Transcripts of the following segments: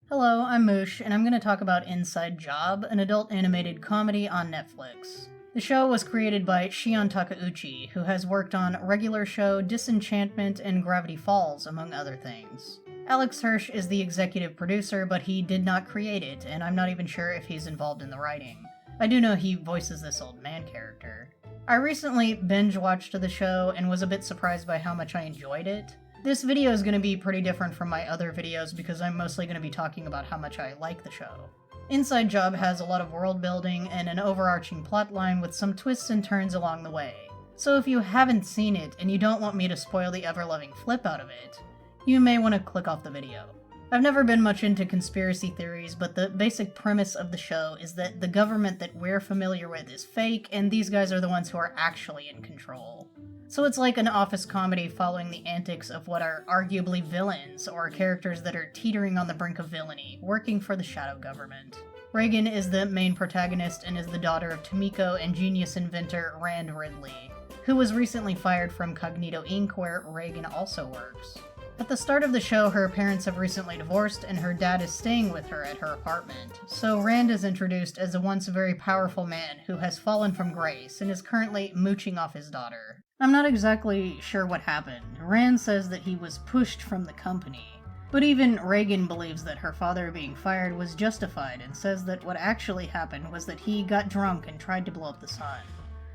Hello, I'm Moosh, and I'm going to talk about Inside Job, an adult animated comedy on Netflix. The show was created by Shion Takeuchi, who has worked on Regular Show, Disenchantment, and Gravity Falls, among other things. Alex Hirsch is the executive producer, but he did not create it, and I'm not even sure if he's involved in the writing. I do know he voices this old man character. I recently binge-watched the show and was a bit surprised by how much I enjoyed it. This video is going to be pretty different from my other videos because I'm mostly going to be talking about how much I like the show. Inside Job has a lot of world building and an overarching plotline with some twists and turns along the way. So if you haven't seen it and you don't want me to spoil the ever-loving flip out of it, you may want to click off the video. I've never been much into conspiracy theories, but the basic premise of the show is that the government that we're familiar with is fake, and these guys are the ones who are actually in control. So it's like an office comedy following the antics of what are arguably villains, or characters that are teetering on the brink of villainy, working for the shadow government. Reagan is the main protagonist and is the daughter of Tomiko and genius inventor Rand Ridley, who was recently fired from Cognito Inc., where Reagan also works. At the start of the show, her parents have recently divorced and her dad is staying with her at her apartment, so Rand is introduced as a once very powerful man who has fallen from grace and is currently mooching off his daughter. I'm not exactly sure what happened. Rand says that he was pushed from the company, but even Reagan believes that her father being fired was justified and says that what actually happened was that he got drunk and tried to blow up the sun.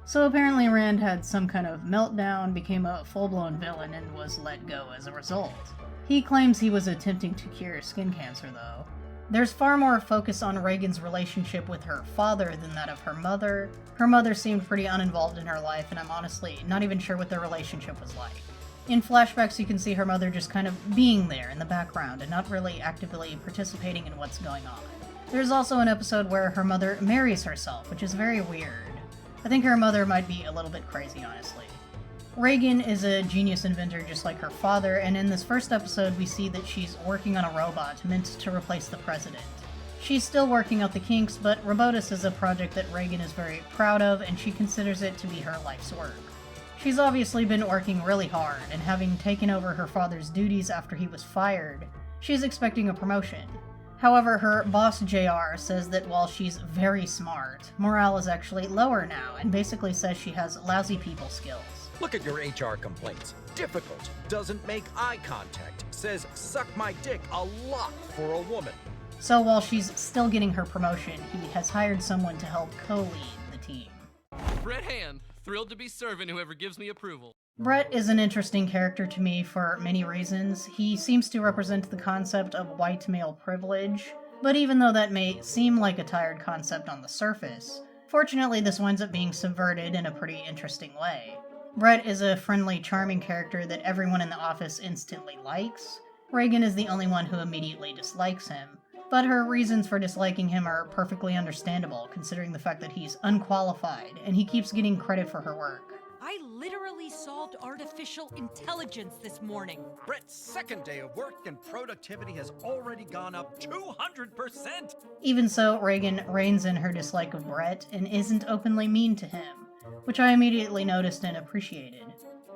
So apparently Rand had some kind of meltdown, became a full-blown villain, and was let go as a result. He claims he was attempting to cure skin cancer, though. There's far more focus on Reagan's relationship with her father than that of her mother. Her mother seemed pretty uninvolved in her life, and I'm honestly not even sure what their relationship was like. In flashbacks, you can see her mother just kind of being there in the background and not really actively participating in what's going on. There's also an episode where her mother marries herself, which is very weird. I think her mother might be a little bit crazy, honestly. Reagan is a genius inventor just like her father, and in this first episode we see that she's working on a robot meant to replace the president. She's still working out the kinks, but Robotus is a project that Reagan is very proud of, and she considers it to be her life's work. She's obviously been working really hard, and having taken over her father's duties after he was fired, she's expecting a promotion. However, her boss, JR, says that while she's very smart, morale is actually lower now, and basically says she has lousy people skills. Look at your HR complaints. Difficult, doesn't make eye contact, says suck my dick a lot for a woman. So while she's still getting her promotion, he has hired someone to help co-lead the team. Brett Hand, thrilled to be serving whoever gives me approval. Brett is an interesting character to me for many reasons. He seems to represent the concept of white male privilege, but even though that may seem like a tired concept on the surface, fortunately this winds up being subverted in a pretty interesting way. Brett is a friendly, charming character that everyone in the office instantly likes. Reagan is the only one who immediately dislikes him, but her reasons for disliking him are perfectly understandable considering the fact that he's unqualified and he keeps getting credit for her work. I literally solved artificial intelligence this morning. Brett's second day of work and productivity has already gone up 200%. Even so, Reagan reins in her dislike of Brett and isn't openly mean to him, which I immediately noticed and appreciated.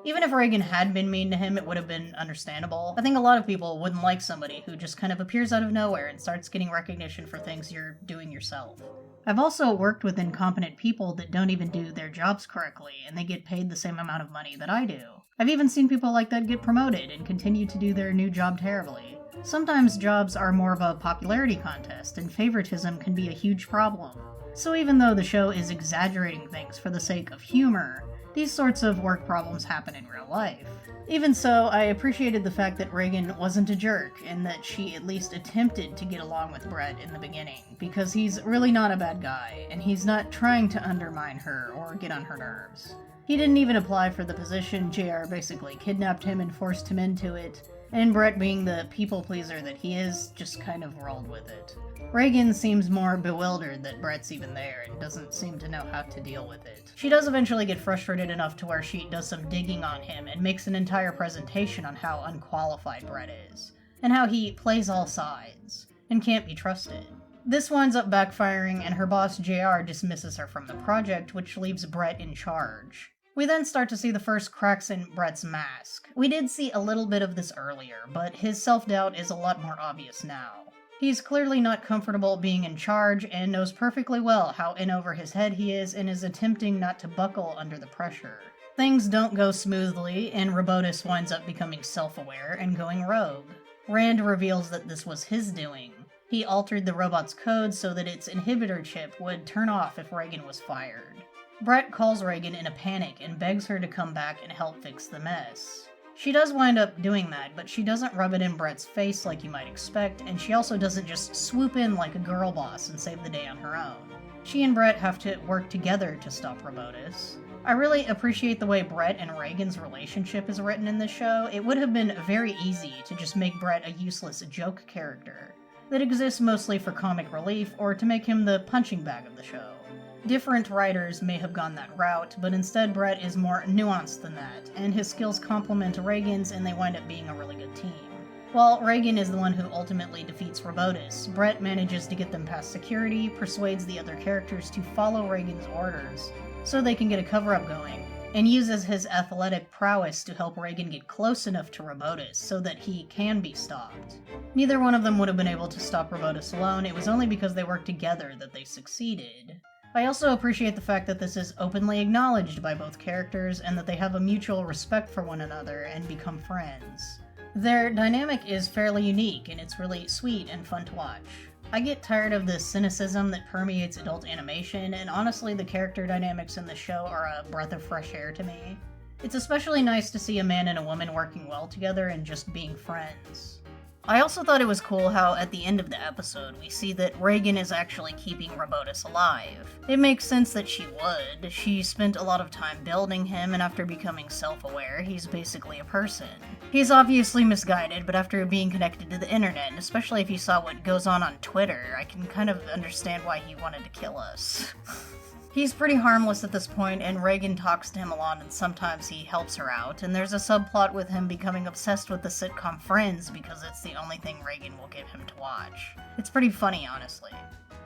Even if Reagan had been mean to him, it would have been understandable. I think a lot of people wouldn't like somebody who just kind of appears out of nowhere and starts getting recognition for things you're doing yourself. I've also worked with incompetent people that don't even do their jobs correctly, and they get paid the same amount of money that I do. I've even seen people like that get promoted and continue to do their new job terribly. Sometimes jobs are more of a popularity contest, and favoritism can be a huge problem. So even though the show is exaggerating things for the sake of humor, these sorts of work problems happen in real life. Even so, I appreciated the fact that Reagan wasn't a jerk, and that she at least attempted to get along with Brett in the beginning, because he's really not a bad guy, and he's not trying to undermine her or get on her nerves. He didn't even apply for the position. JR basically kidnapped him and forced him into it, and Brett, being the people pleaser that he is, just kind of rolled with it. Reagan seems more bewildered that Brett's even there and doesn't seem to know how to deal with it. She does eventually get frustrated enough to where she does some digging on him and makes an entire presentation on how unqualified Brett is, and how he plays all sides, and can't be trusted. This winds up backfiring, and her boss JR dismisses her from the project, which leaves Brett in charge. We then start to see the first cracks in Brett's mask. We did see a little bit of this earlier, but his self-doubt is a lot more obvious now. He's clearly not comfortable being in charge and knows perfectly well how in over his head he is and is attempting not to buckle under the pressure. Things don't go smoothly, and Robotus winds up becoming self-aware and going rogue. Rand reveals that this was his doing. He altered the robot's code so that its inhibitor chip would turn off if Reagan was fired. Brett calls Reagan in a panic and begs her to come back and help fix the mess. She does wind up doing that, but she doesn't rub it in Brett's face like you might expect, and she also doesn't just swoop in like a girl boss and save the day on her own. She and Brett have to work together to stop Robotus. I really appreciate the way Brett and Reagan's relationship is written in this show. It would have been very easy to just make Brett a useless joke character that exists mostly for comic relief, or to make him the punching bag of the show. Different writers may have gone that route, but instead Brett is more nuanced than that, and his skills complement Reagan's and they wind up being a really good team. While Reagan is the one who ultimately defeats Robotus, Brett manages to get them past security, persuades the other characters to follow Reagan's orders so they can get a cover-up going, and uses his athletic prowess to help Reagan get close enough to Robotus so that he can be stopped. Neither one of them would have been able to stop Robotus alone, it was only because they worked together that they succeeded. I also appreciate the fact that this is openly acknowledged by both characters and that they have a mutual respect for one another and become friends. Their dynamic is fairly unique and it's really sweet and fun to watch. I get tired of the cynicism that permeates adult animation, and honestly the character dynamics in the show are a breath of fresh air to me. It's especially nice to see a man and a woman working well together and just being friends. I also thought it was cool how at the end of the episode we see that Reagan is actually keeping Robotus alive. It makes sense that she would. She spent a lot of time building him, and after becoming self-aware, he's basically a person. He's obviously misguided, but after being connected to the internet, and especially if you saw what goes on Twitter, I can kind of understand why he wanted to kill us. He's pretty harmless at this point, and Reagan talks to him a lot, and sometimes he helps her out, and there's a subplot with him becoming obsessed with the sitcom Friends because it's the only thing Reagan will give him to watch. It's pretty funny, honestly.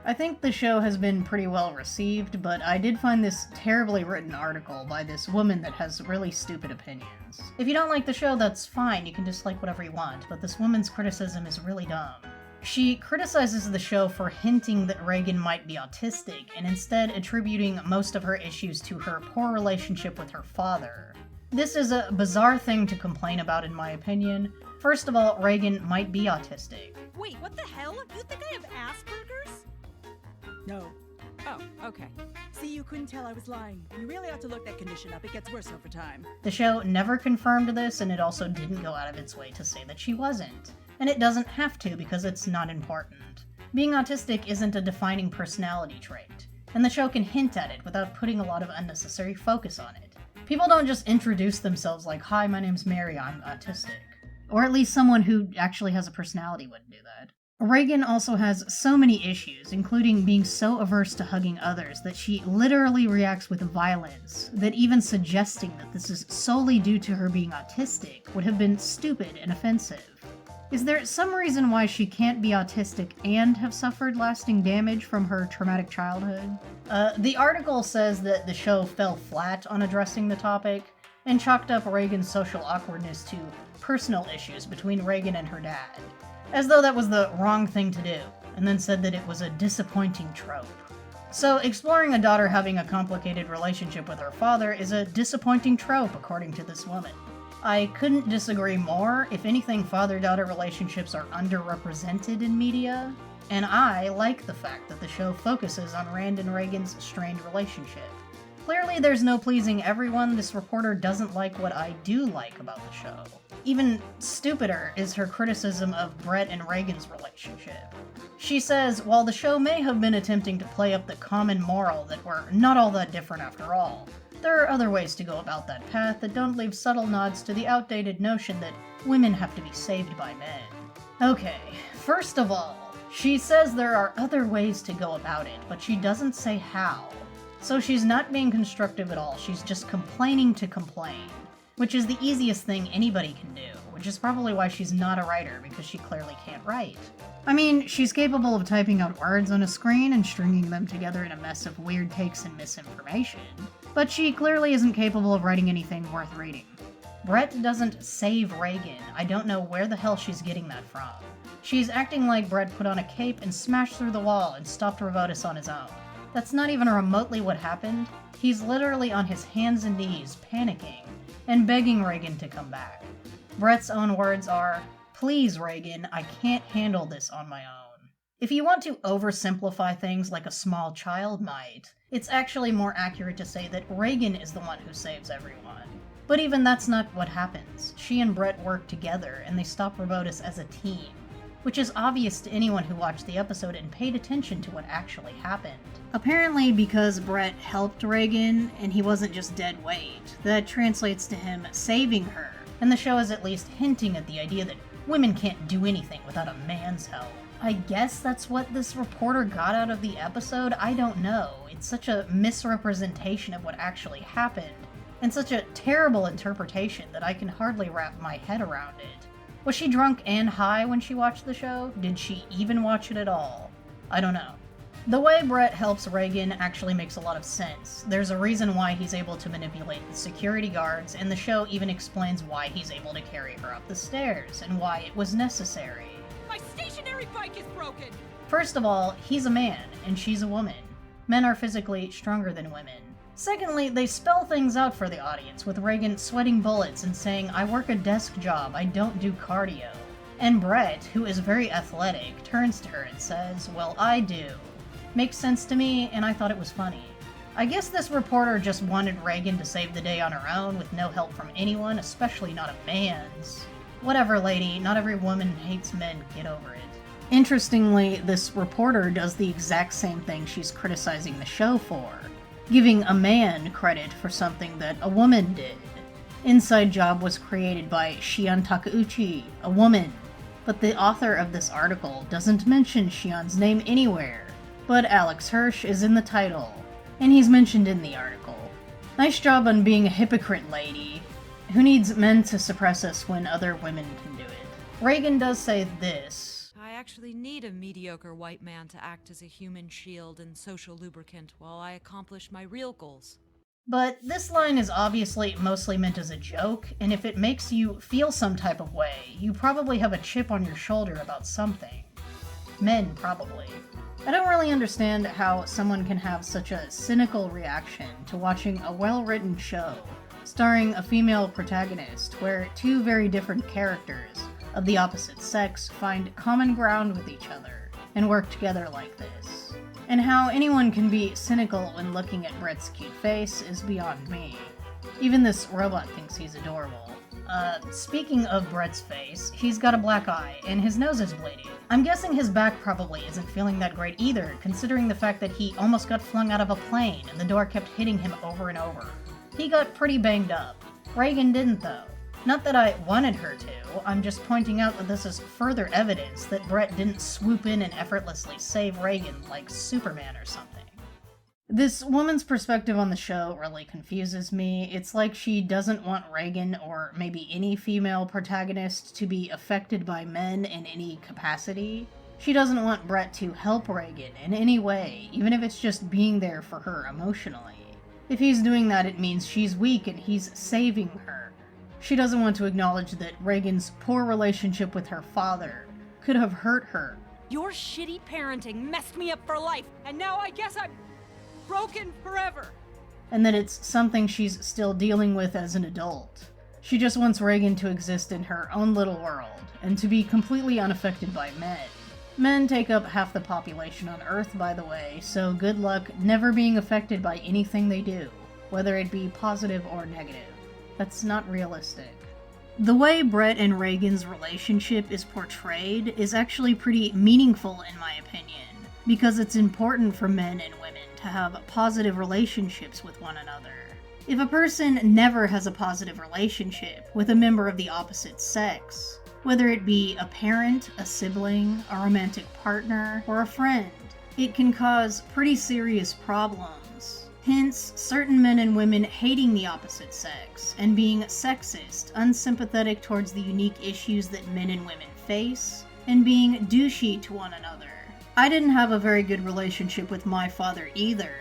I think the show has been pretty well received, but I did find this terribly written article by this woman that has really stupid opinions. If you don't like the show, that's fine, you can dislike whatever you want, but this woman's criticism is really dumb. She criticizes the show for hinting that Reagan might be autistic, and instead attributing most of her issues to her poor relationship with her father. This is a bizarre thing to complain about in my opinion. First of all, Reagan might be autistic. Wait, what the hell? You think I have Asperger's? No. Oh, okay. See, you couldn't tell I was lying. You really ought to look that condition up. It gets worse over time. The show never confirmed this, and it also didn't go out of its way to say that she wasn't. And it doesn't have to because it's not important. Being autistic isn't a defining personality trait, and the show can hint at it without putting a lot of unnecessary focus on it. People don't just introduce themselves like, "Hi, my name's Mary, I'm autistic." Or at least someone who actually has a personality wouldn't do that. Reagan also has so many issues, including being so averse to hugging others that she literally reacts with violence, that even suggesting that this is solely due to her being autistic would have been stupid and offensive. Is there some reason why she can't be autistic and have suffered lasting damage from her traumatic childhood? The article says that the show fell flat on addressing the topic, and chalked up Reagan's social awkwardness to personal issues between Reagan and her dad, as though that was the wrong thing to do, and then said that it was a disappointing trope. So, exploring a daughter having a complicated relationship with her father is a disappointing trope, according to this woman. I couldn't disagree more. If anything, father-daughter relationships are underrepresented in media, and I like the fact that the show focuses on Rand and Reagan's strained relationship. Clearly there's no pleasing everyone. This reporter doesn't like what I do like about the show. Even stupider is her criticism of Brett and Reagan's relationship. She says, while the show may have been attempting to play up the common moral that we're not all that different after all, there are other ways to go about that path that don't leave subtle nods to the outdated notion that women have to be saved by men. Okay, first of all, she says there are other ways to go about it, but she doesn't say how. So she's not being constructive at all, she's just complaining to complain, which is the easiest thing anybody can do, which is probably why she's not a writer, because she clearly can't write. I mean, she's capable of typing out words on a screen and stringing them together in a mess of weird takes and misinformation, but she clearly isn't capable of writing anything worth reading. Brett doesn't save Reagan. I don't know where the hell she's getting that from. She's acting like Brett put on a cape and smashed through the wall and stopped Revotus on his own. That's not even remotely what happened. He's literally on his hands and knees, panicking, and begging Reagan to come back. Brett's own words are, "Please, Reagan, I can't handle this on my own." If you want to oversimplify things like a small child might, it's actually more accurate to say that Reagan is the one who saves everyone. But even that's not what happens. She and Brett work together, and they stop Revotus as a team, which is obvious to anyone who watched the episode and paid attention to what actually happened. Apparently, because Brett helped Reagan, and he wasn't just dead weight, that translates to him saving her, and the show is at least hinting at the idea that women can't do anything without a man's help. I guess that's what this reporter got out of the episode? I don't know. It's such a misrepresentation of what actually happened, and such a terrible interpretation that I can hardly wrap my head around it. Was she drunk and high when she watched the show? Did she even watch it at all? I don't know. The way Brett helps Reagan actually makes a lot of sense. There's a reason why he's able to manipulate the security guards, and the show even explains why he's able to carry her up the stairs, and why it was necessary. My stationary bike is broken! First of all, he's a man, and she's a woman. Men are physically stronger than women. Secondly, they spell things out for the audience, with Reagan sweating bullets and saying, "I work a desk job, I don't do cardio." And Brett, who is very athletic, turns to her and says, "Well, I do." Makes sense to me, and I thought it was funny. I guess this reporter just wanted Reagan to save the day on her own with no help from anyone, especially not a man's. Whatever, lady, not every woman hates men, get over it. Interestingly, this reporter does the exact same thing she's criticizing the show for, giving a man credit for something that a woman did. Inside Job was created by Shion Takeuchi, a woman, but the author of this article doesn't mention Shion's name anywhere. But Alex Hirsch is in the title, and he's mentioned in the article. Nice job on being a hypocrite, lady. Who needs men to suppress us when other women can do it? Reagan does say this. I actually need a mediocre white man to act as a human shield and social lubricant while I accomplish my real goals. But this line is obviously mostly meant as a joke, and if it makes you feel some type of way, you probably have a chip on your shoulder about something. Men, probably. I don't really understand how someone can have such a cynical reaction to watching a well-written show starring a female protagonist where two very different characters of the opposite sex find common ground with each other and work together like this. And how anyone can be cynical when looking at Brett's cute face is beyond me. Even this robot thinks he's adorable. Speaking of Brett's face, he's got a black eye, and his nose is bleeding. I'm guessing his back probably isn't feeling that great either, considering the fact that he almost got flung out of a plane and the door kept hitting him over and over. He got pretty banged up. Reagan didn't, though. Not that I wanted her to, I'm just pointing out that this is further evidence that Brett didn't swoop in and effortlessly save Reagan like Superman or something. This woman's perspective on the show really confuses me. It's like she doesn't want Reagan, or maybe any female protagonist, to be affected by men in any capacity. She doesn't want Brett to help Reagan in any way, even if it's just being there for her emotionally. If he's doing that, it means she's weak and he's saving her. She doesn't want to acknowledge that Reagan's poor relationship with her father could have hurt her. Your shitty parenting messed me up for life, and now I guess I'm broken forever. And that it's something she's still dealing with as an adult. She just wants Reagan to exist in her own little world, and to be completely unaffected by men. Men take up half the population on Earth, by the way, so good luck never being affected by anything they do, whether it be positive or negative. That's not realistic. The way Brett and Reagan's relationship is portrayed is actually pretty meaningful in my opinion, because it's important for men and women to have positive relationships with one another. If a person never has a positive relationship with a member of the opposite sex, whether it be a parent, a sibling, a romantic partner, or a friend, it can cause pretty serious problems. Hence, certain men and women hating the opposite sex and being sexist, unsympathetic towards the unique issues that men and women face, and being douchey to one another. I didn't have a very good relationship with my father either,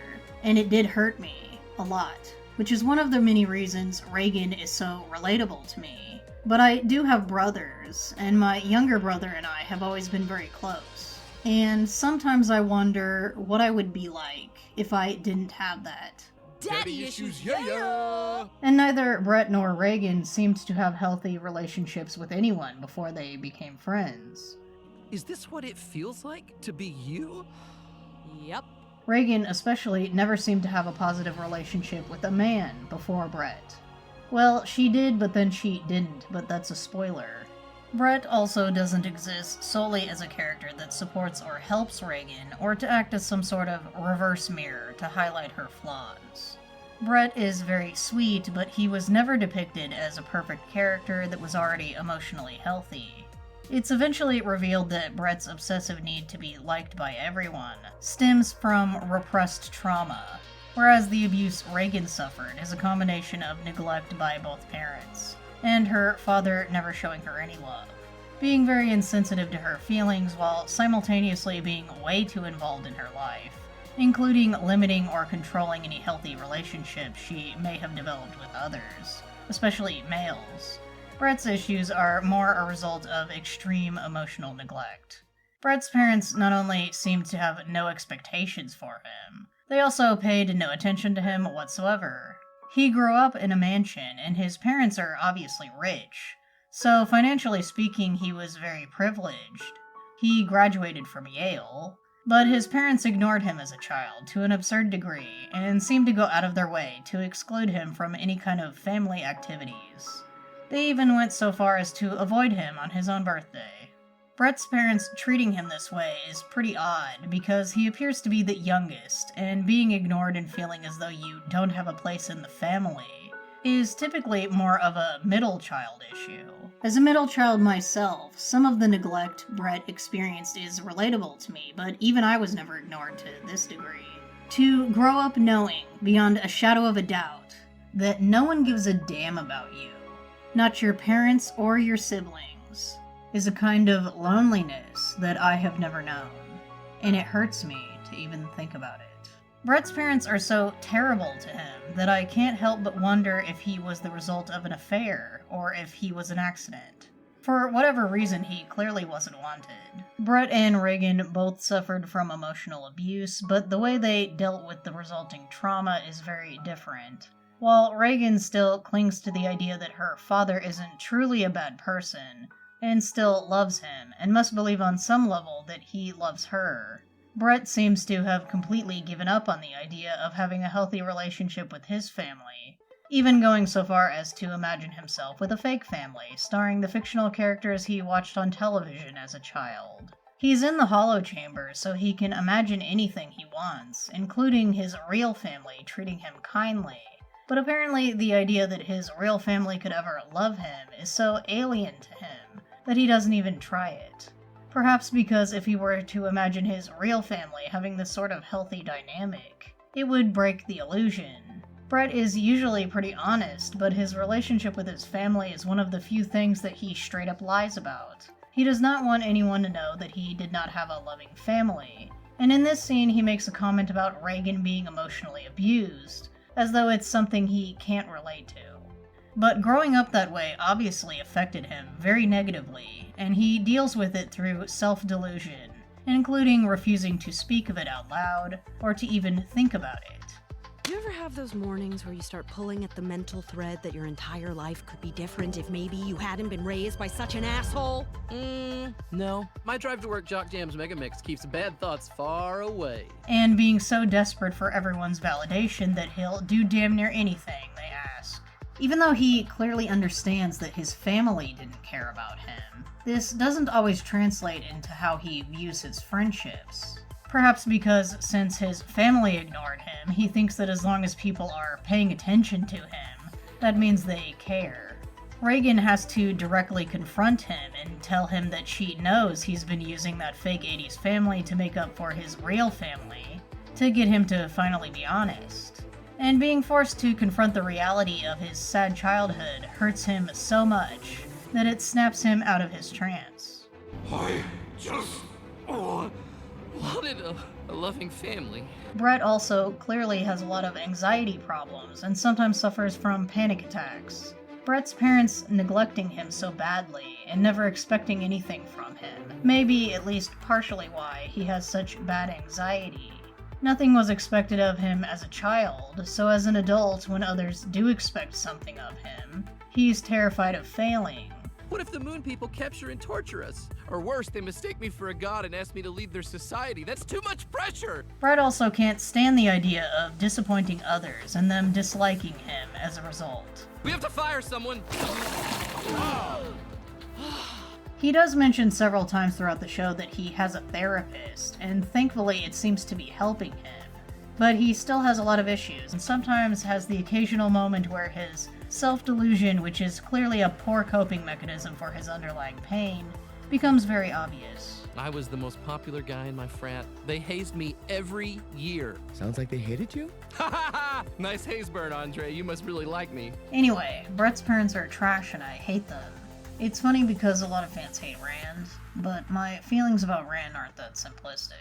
and it did hurt me a lot. which is one of the many reasons Reagan is so relatable to me. But I do have brothers, and my younger brother and I have always been very close. And sometimes I wonder what I would be like if I didn't have that. Daddy issues, yeah! And neither Brett nor Reagan seemed to have healthy relationships with anyone before they became friends. Is this what it feels like to be you? Yep. Reagan especially never seemed to have a positive relationship with a man before Brett. Well, she did, but then she didn't, but that's a spoiler. Brett also doesn't exist solely as a character that supports or helps Reagan, or to act as some sort of reverse mirror to highlight her flaws. Brett is very sweet, but he was never depicted as a perfect character that was already emotionally healthy. It's eventually revealed that Brett's obsessive need to be liked by everyone stems from repressed trauma, whereas the abuse Reagan suffered is a combination of neglect by both parents, and her father never showing her any love, being very insensitive to her feelings while simultaneously being way too involved in her life, including limiting or controlling any healthy relationships she may have developed with others, especially males. Brett's issues are more a result of extreme emotional neglect. Brett's parents not only seemed to have no expectations for him, they also paid no attention to him whatsoever. He grew up in a mansion, and his parents are obviously rich, so financially speaking, he was very privileged. He graduated from Yale, but his parents ignored him as a child to an absurd degree, and seemed to go out of their way to exclude him from any kind of family activities. They even went so far as to avoid him on his own birthday. Brett's parents treating him this way is pretty odd, because he appears to be the youngest, and being ignored and feeling as though you don't have a place in the family is typically more of a middle child issue. As a middle child myself, some of the neglect Brett experienced is relatable to me, but even I was never ignored to this degree. To grow up knowing, beyond a shadow of a doubt, that no one gives a damn about you, not your parents or your siblings, is a kind of loneliness that I have never known, and it hurts me to even think about it. Brett's parents are so terrible to him that I can't help but wonder if he was the result of an affair, or if he was an accident. For whatever reason, he clearly wasn't wanted. Brett and Reagan both suffered from emotional abuse, but the way they dealt with the resulting trauma is very different. While Reagan still clings to the idea that her father isn't truly a bad person, and still loves him, and must believe on some level that he loves her, Brett seems to have completely given up on the idea of having a healthy relationship with his family, even going so far as to imagine himself with a fake family, starring the fictional characters he watched on television as a child. He's in the hollow chamber, so he can imagine anything he wants, including his real family treating him kindly. But apparently the idea that his real family could ever love him is so alien to him that he doesn't even try it. Perhaps because if he were to imagine his real family having this sort of healthy dynamic, it would break the illusion. Brett is usually pretty honest, but his relationship with his family is one of the few things that he straight up lies about. He does not want anyone to know that he did not have a loving family, and in this scene he makes a comment about Reagan being emotionally abused, as though it's something he can't relate to. But growing up that way obviously affected him very negatively, and he deals with it through self-delusion, including refusing to speak of it out loud, or to even think about it. Do you ever have those mornings where you start pulling at the mental thread that your entire life could be different if maybe you hadn't been raised by such an asshole? No. My drive to work Jock Jam's Megamix keeps bad thoughts far away. And being so desperate for everyone's validation that he'll do damn near anything they ask. Even though he clearly understands that his family didn't care about him, this doesn't always translate into how he views his friendships. Perhaps because since his family ignored him, he thinks that as long as people are paying attention to him, that means they care. Reagan has to directly confront him and tell him that she knows he's been using that fake 80s family to make up for his real family, to get him to finally be honest. And being forced to confront the reality of his sad childhood hurts him so much that it snaps him out of his trance. I just want wanted a loving family. Brett also clearly has a lot of anxiety problems and sometimes suffers from panic attacks. Brett's parents neglecting him so badly and never expecting anything from him may be at least partially why he has such bad anxiety. Nothing was expected of him as a child, so as an adult, when others do expect something of him, he's terrified of failing. What if the moon people capture and torture us? Or worse, they mistake me for a god and ask me to lead their society? That's too much pressure! Brett also can't stand the idea of disappointing others and them disliking him as a result. We have to fire someone! He does mention several times throughout the show that he has a therapist, and thankfully it seems to be helping him. But he still has a lot of issues, and sometimes has the occasional moment where his self-delusion, which is clearly a poor coping mechanism for his underlying pain, becomes very obvious. I was the most popular guy in my frat. They hazed me every year. Sounds like they hated you? Ha ha ha! Nice haze burn, Andre. You must really like me. Anyway, Brett's parents are trash and I hate them. It's funny because a lot of fans hate Rand, but my feelings about Rand aren't that simplistic.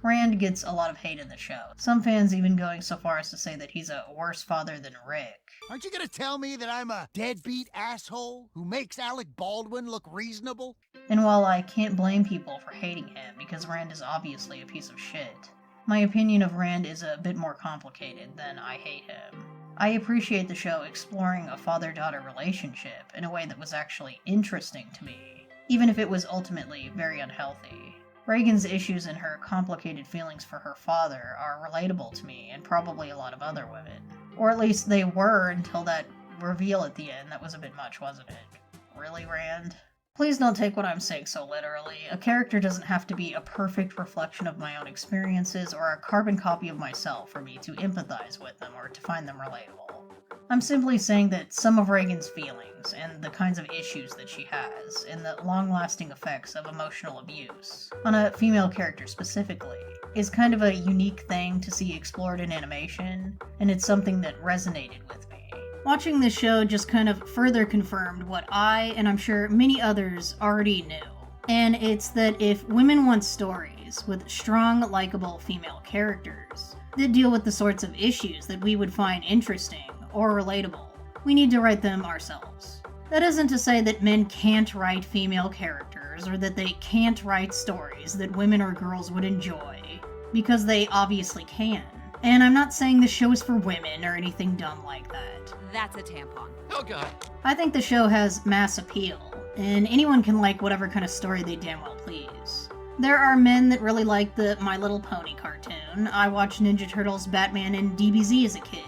Rand gets a lot of hate in the show, some fans even going so far as to say that he's a worse father than Rick. Aren't you gonna tell me that I'm a deadbeat asshole who makes Alec Baldwin look reasonable? And while I can't blame people for hating him because Rand is obviously a piece of shit, my opinion of Rand is a bit more complicated than I hate him. I appreciate the show exploring a father-daughter relationship in a way that was actually interesting to me, even if it was ultimately very unhealthy. Reagan's issues and her complicated feelings for her father are relatable to me and probably a lot of other women. Or at least they were until that reveal at the end. That was a bit much, wasn't it? Really, Rand? Please don't take what I'm saying so literally. A character doesn't have to be a perfect reflection of my own experiences or a carbon copy of myself for me to empathize with them or to find them relatable. I'm simply saying that some of Reagan's feelings and the kinds of issues that she has and the long-lasting effects of emotional abuse, on a female character specifically, is kind of a unique thing to see explored in animation, and it's something that resonated with me. Watching this show just kind of further confirmed what I, and I'm sure many others, already knew. And it's that if women want stories with strong, likable female characters that deal with the sorts of issues that we would find interesting or relatable, we need to write them ourselves. That isn't to say that men can't write female characters or that they can't write stories that women or girls would enjoy, because they obviously can. And I'm not saying the show is for women or anything dumb like that. That's a tampon. Oh god. I think the show has mass appeal, and anyone can like whatever kind of story they damn well please. There are men that really like the My Little Pony cartoon. I watched Ninja Turtles, Batman, and DBZ as a kid.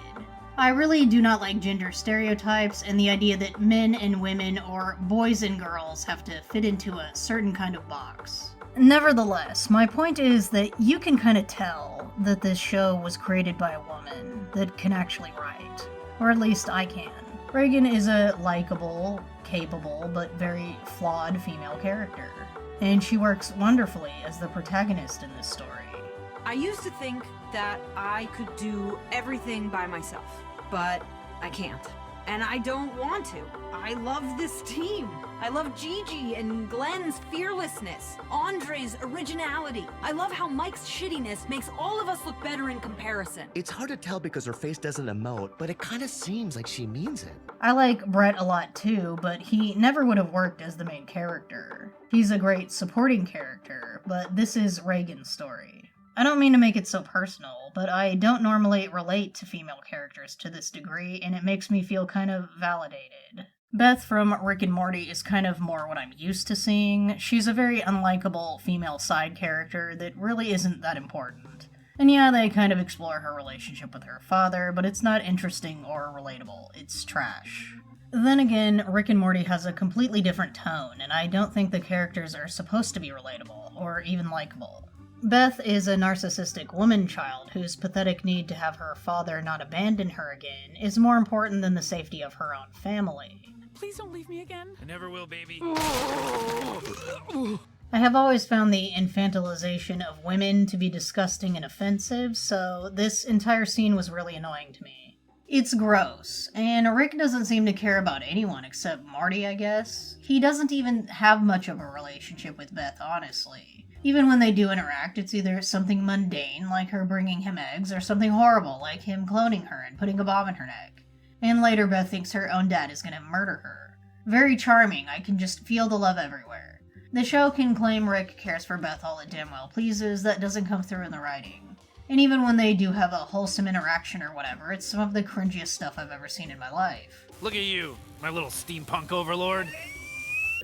I really do not like gender stereotypes and the idea that men and women or boys and girls have to fit into a certain kind of box. Nevertheless, my point is that you can kind of tell that this show was created by a woman that can actually write. Or at least I can. Reagan is a likable, capable, but very flawed female character. And she works wonderfully as the protagonist in this story. I used to think that I could do everything by myself, but I can't. And I don't want to. I love this team. I love Gigi and Glenn's fearlessness, Andre's originality. I love how Mike's shittiness makes all of us look better in comparison. It's hard to tell because her face doesn't emote, but it kind of seems like she means it. I like Brett a lot too, but he never would have worked as the main character. He's a great supporting character, but this is Reagan's story. I don't mean to make it so personal, but I don't normally relate to female characters to this degree, and it makes me feel kind of validated. Beth from Rick and Morty is kind of more what I'm used to seeing. She's a very unlikable female side character that really isn't that important. And yeah, they kind of explore her relationship with her father, but it's not interesting or relatable. It's trash. Then again, Rick and Morty has a completely different tone, and I don't think the characters are supposed to be relatable, or even likable. Beth is a narcissistic woman child whose pathetic need to have her father not abandon her again is more important than the safety of her own family. Please don't leave me again. I never will, baby. I have always found the infantilization of women to be disgusting and offensive, so this entire scene was really annoying to me. It's gross, and Rick doesn't seem to care about anyone except Marty, I guess. He doesn't even have much of a relationship with Beth, honestly. Even when they do interact, it's either something mundane, like her bringing him eggs, or something horrible, like him cloning her and putting a bomb in her neck. And later Beth thinks her own dad is gonna murder her. Very charming, I can just feel the love everywhere. The show can claim Rick cares for Beth all it damn well pleases, that doesn't come through in the writing. And even when they do have a wholesome interaction or whatever, it's some of the cringiest stuff I've ever seen in my life. Look at you, my little steampunk overlord.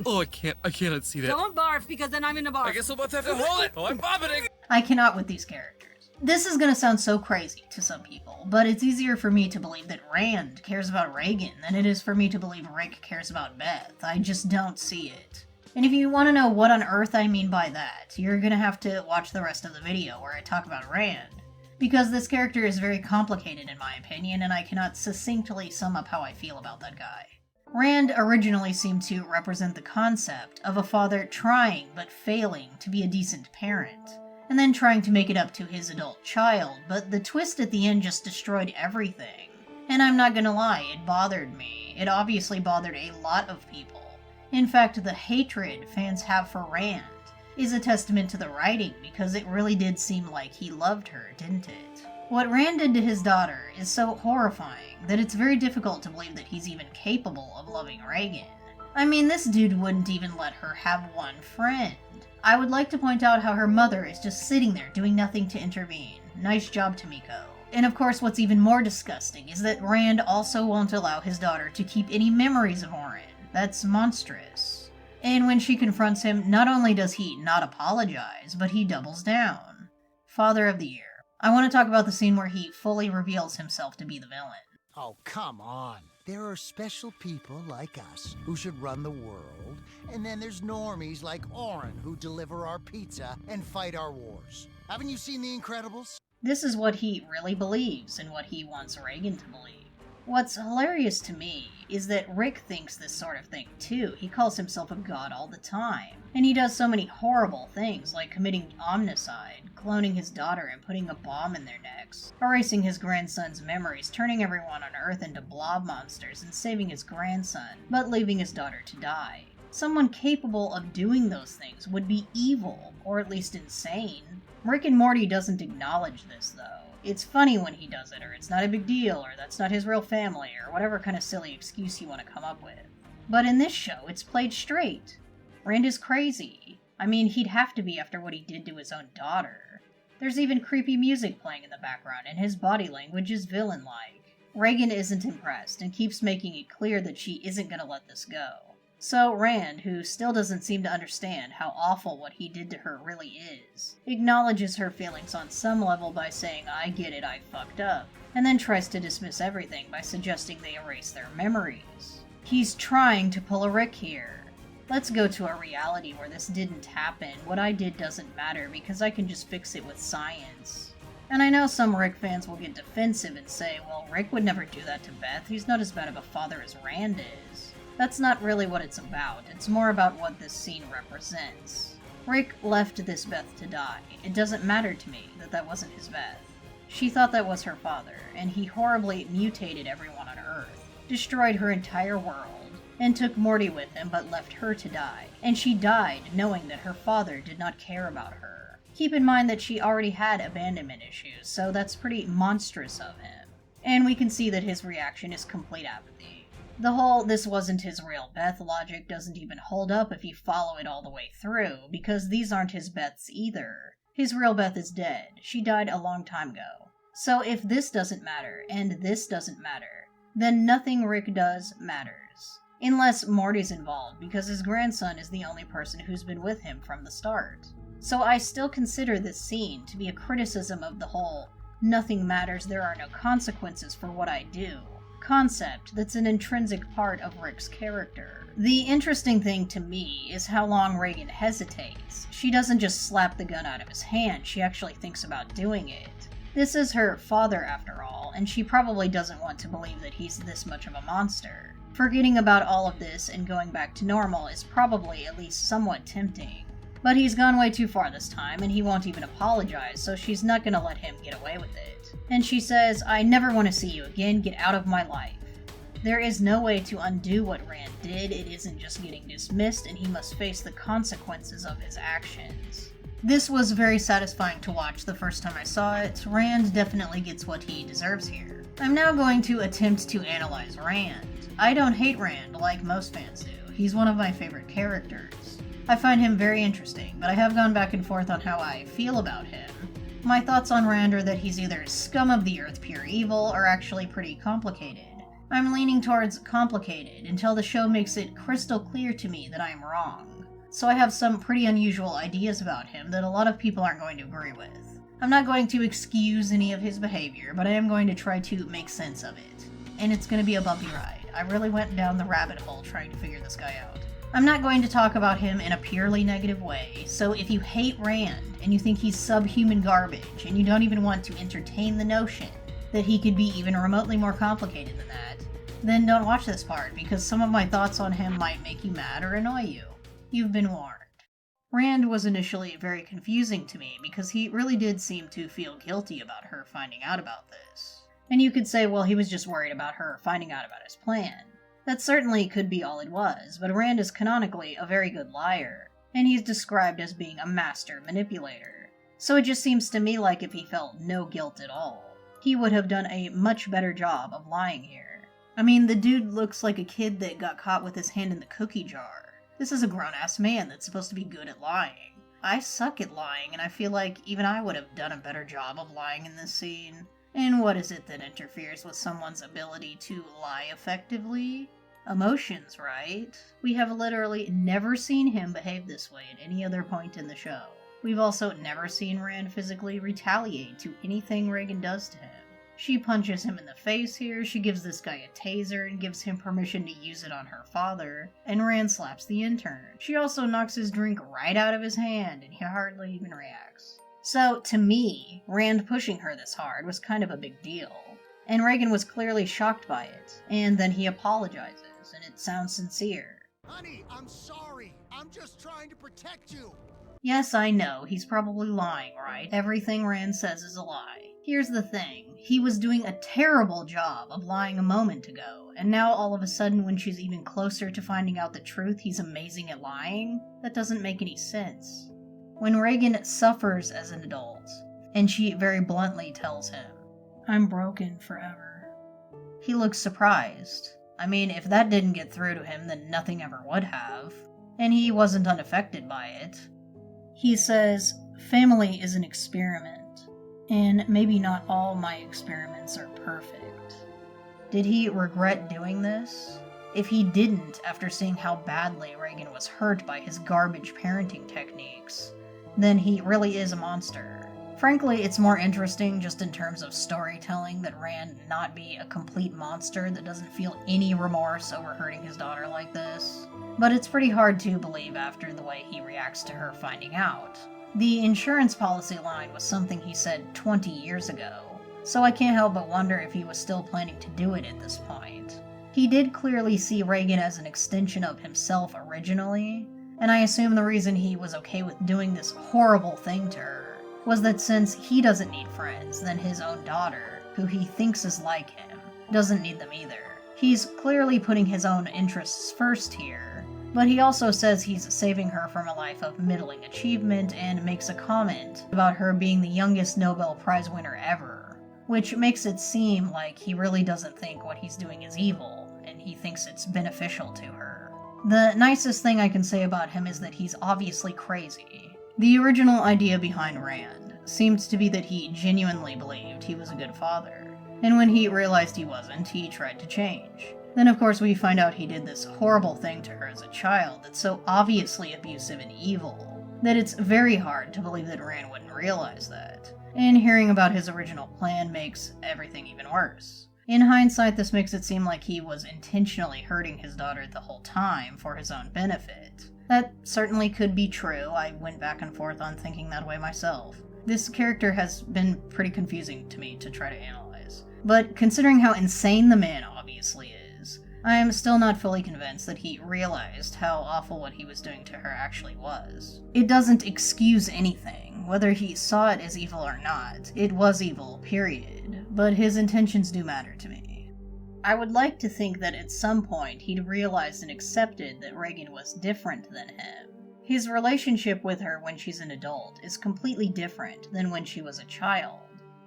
Oh, I can't unsee that. Don't barf, because then I'm in a barf. I guess we'll both have to hold it. Oh, I'm vomiting. I cannot with these characters. This is gonna sound so crazy to some people, but it's easier for me to believe that Rand cares about Reagan than it is for me to believe Rick cares about Beth. I just don't see it. And if you want to know what on earth I mean by that, you're gonna have to watch the rest of the video where I talk about Rand. Because this character is very complicated in my opinion, and I cannot succinctly sum up how I feel about that guy. Rand originally seemed to represent the concept of a father trying but failing to be a decent parent, and then trying to make it up to his adult child, but the twist at the end just destroyed everything. And I'm not gonna lie, it bothered me. It obviously bothered a lot of people. In fact, the hatred fans have for Rand is a testament to the writing, because it really did seem like he loved her, didn't it? What Rand did to his daughter is so horrifying that it's very difficult to believe that he's even capable of loving Reagan. I mean, this dude wouldn't even let her have one friend. I would like to point out how her mother is just sitting there doing nothing to intervene. Nice job, Tomiko. And of course, what's even more disgusting is that Rand also won't allow his daughter to keep any memories of Oren. That's monstrous. And when she confronts him, not only does he not apologize, but he doubles down. Father of the Year. I want to talk about the scene where he fully reveals himself to be the villain. Oh, come on. There are special people like us who should run the world, and then there's normies like Oren who deliver our pizza and fight our wars. Haven't you seen The Incredibles? This is what he really believes and what he wants Reagan to believe. What's hilarious to me is that Rick thinks this sort of thing too. He calls himself a god all the time. And he does so many horrible things, like committing omnicide, cloning his daughter and putting a bomb in their necks, erasing his grandson's memories, turning everyone on Earth into blob monsters, and saving his grandson, but leaving his daughter to die. Someone capable of doing those things would be evil, or at least insane. Rick and Morty doesn't acknowledge this, though. It's funny when he does it, or it's not a big deal, or that's not his real family, or whatever kind of silly excuse you want to come up with. But in this show, it's played straight. Rand is crazy. I mean, he'd have to be after what he did to his own daughter. There's even creepy music playing in the background, and his body language is villain-like. Reagan isn't impressed, and keeps making it clear that she isn't gonna let this go. So Rand, who still doesn't seem to understand how awful what he did to her really is, acknowledges her feelings on some level by saying, "I get it, I fucked up," and then tries to dismiss everything by suggesting they erase their memories. He's trying to pull a Rick here. Let's go to a reality where this didn't happen. What I did doesn't matter because I can just fix it with science. And I know some Rick fans will get defensive and say, well, Rick would never do that to Beth. He's not as bad of a father as Rand is. That's not really what it's about. It's more about what this scene represents. Rick left this Beth to die. It doesn't matter to me that that wasn't his Beth. She thought that was her father, and he horribly mutated everyone on Earth, destroyed her entire world, and took Morty with him but left her to die. And she died knowing that her father did not care about her. Keep in mind that she already had abandonment issues, so that's pretty monstrous of him. And we can see that his reaction is complete apathy. The whole "this wasn't his real Beth" logic doesn't even hold up if you follow it all the way through, because these aren't his Beths either. His real Beth is dead. She died a long time ago. So if this doesn't matter, and this doesn't matter, then nothing Rick does matters. Unless Morty's involved, because his grandson is the only person who's been with him from the start. So I still consider this scene to be a criticism of the whole "nothing matters, there are no consequences for what I do" concept that's an intrinsic part of Rick's character. The interesting thing to me is how long Reagan hesitates. She doesn't just slap the gun out of his hand, she actually thinks about doing it. This is her father after all, and she probably doesn't want to believe that he's this much of a monster. Forgetting about all of this and going back to normal is probably at least somewhat tempting. But he's gone way too far this time, and he won't even apologize, so she's not gonna let him get away with it. And she says, "I never want to see you again, get out of my life." There is no way to undo what Rand did. It isn't just getting dismissed, and he must face the consequences of his actions. This was very satisfying to watch the first time I saw it. Rand definitely gets what he deserves here. I'm now going to attempt to analyze Rand. I don't hate Rand like most fans do. He's one of my favorite characters. I find him very interesting, but I have gone back and forth on how I feel about him. My thoughts on Rand are that he's either scum of the earth, pure evil, or actually pretty complicated. I'm leaning towards complicated until the show makes it crystal clear to me that I'm wrong. So I have some pretty unusual ideas about him that a lot of people aren't going to agree with. I'm not going to excuse any of his behavior, but I am going to try to make sense of it. And it's going to be a bumpy ride. I really went down the rabbit hole trying to figure this guy out. I'm not going to talk about him in a purely negative way, so if you hate Rand and you think he's subhuman garbage and you don't even want to entertain the notion that he could be even remotely more complicated than that, then don't watch this part because some of my thoughts on him might make you mad or annoy you. You've been warned. Rand was initially very confusing to me because he really did seem to feel guilty about her finding out about this. And you could say, well, he was just worried about her finding out about his plan. That certainly could be all it was, but Rand is canonically a very good liar, and he's described as being a master manipulator. So it just seems to me like if he felt no guilt at all, he would have done a much better job of lying here. I mean, the dude looks like a kid that got caught with his hand in the cookie jar. This is a grown-ass man that's supposed to be good at lying. I suck at lying, and I feel like even I would have done a better job of lying in this scene. And what is it that interferes with someone's ability to lie effectively? Emotions, right? We have literally never seen him behave this way at any other point in the show. We've also never seen Rand physically retaliate to anything Reagan does to him. She punches him in the face here, she gives this guy a taser and gives him permission to use it on her father, and Rand slaps the intern. She also knocks his drink right out of his hand, and he hardly even reacts. So, to me, Rand pushing her this hard was kind of a big deal. And Reagan was clearly shocked by it, and then he apologizes, and it sounds sincere. Honey, I'm sorry. I'm just trying to protect you. Yes, I know, he's probably lying, right? Everything Rand says is a lie. Here's the thing, he was doing a terrible job of lying a moment ago, and now all of a sudden when she's even closer to finding out the truth, he's amazing at lying? That doesn't make any sense. When Reagan suffers as an adult, and she very bluntly tells him, "I'm broken forever," he looks surprised. I mean, if that didn't get through to him, then nothing ever would have. And he wasn't unaffected by it. He says, "Family is an experiment. And maybe not all my experiments are perfect." Did he regret doing this? If he didn't, after seeing how badly Reagan was hurt by his garbage parenting techniques, then he really is a monster. Frankly, it's more interesting just in terms of storytelling that Rand not be a complete monster that doesn't feel any remorse over hurting his daughter like this. But it's pretty hard to believe after the way he reacts to her finding out. The insurance policy line was something he said 20 years ago, so I can't help but wonder if he was still planning to do it at this point. He did clearly see Reagan as an extension of himself originally, and I assume the reason he was okay with doing this horrible thing to her was that since he doesn't need friends, then his own daughter, who he thinks is like him, doesn't need them either. He's clearly putting his own interests first here. But he also says he's saving her from a life of middling achievement and makes a comment about her being the youngest Nobel Prize winner ever, which makes it seem like he really doesn't think what he's doing is evil, and he thinks it's beneficial to her. The nicest thing I can say about him is that he's obviously crazy. The original idea behind Rand seemed to be that he genuinely believed he was a good father, and when he realized he wasn't, he tried to change. Then of course we find out he did this horrible thing to her as a child that's so obviously abusive and evil that it's very hard to believe that Rand wouldn't realize that. And hearing about his original plan makes everything even worse. In hindsight, this makes it seem like he was intentionally hurting his daughter the whole time for his own benefit. That certainly could be true. I went back and forth on thinking that way myself. This character has been pretty confusing to me to try to analyze. But considering how insane the man obviously is, I am still not fully convinced that he realized how awful what he was doing to her actually was. It doesn't excuse anything, whether he saw it as evil or not. It was evil, period. But his intentions do matter to me. I would like to think that at some point he'd realized and accepted that Reagan was different than him, His relationship with her when she's an adult is completely different than when she was a child.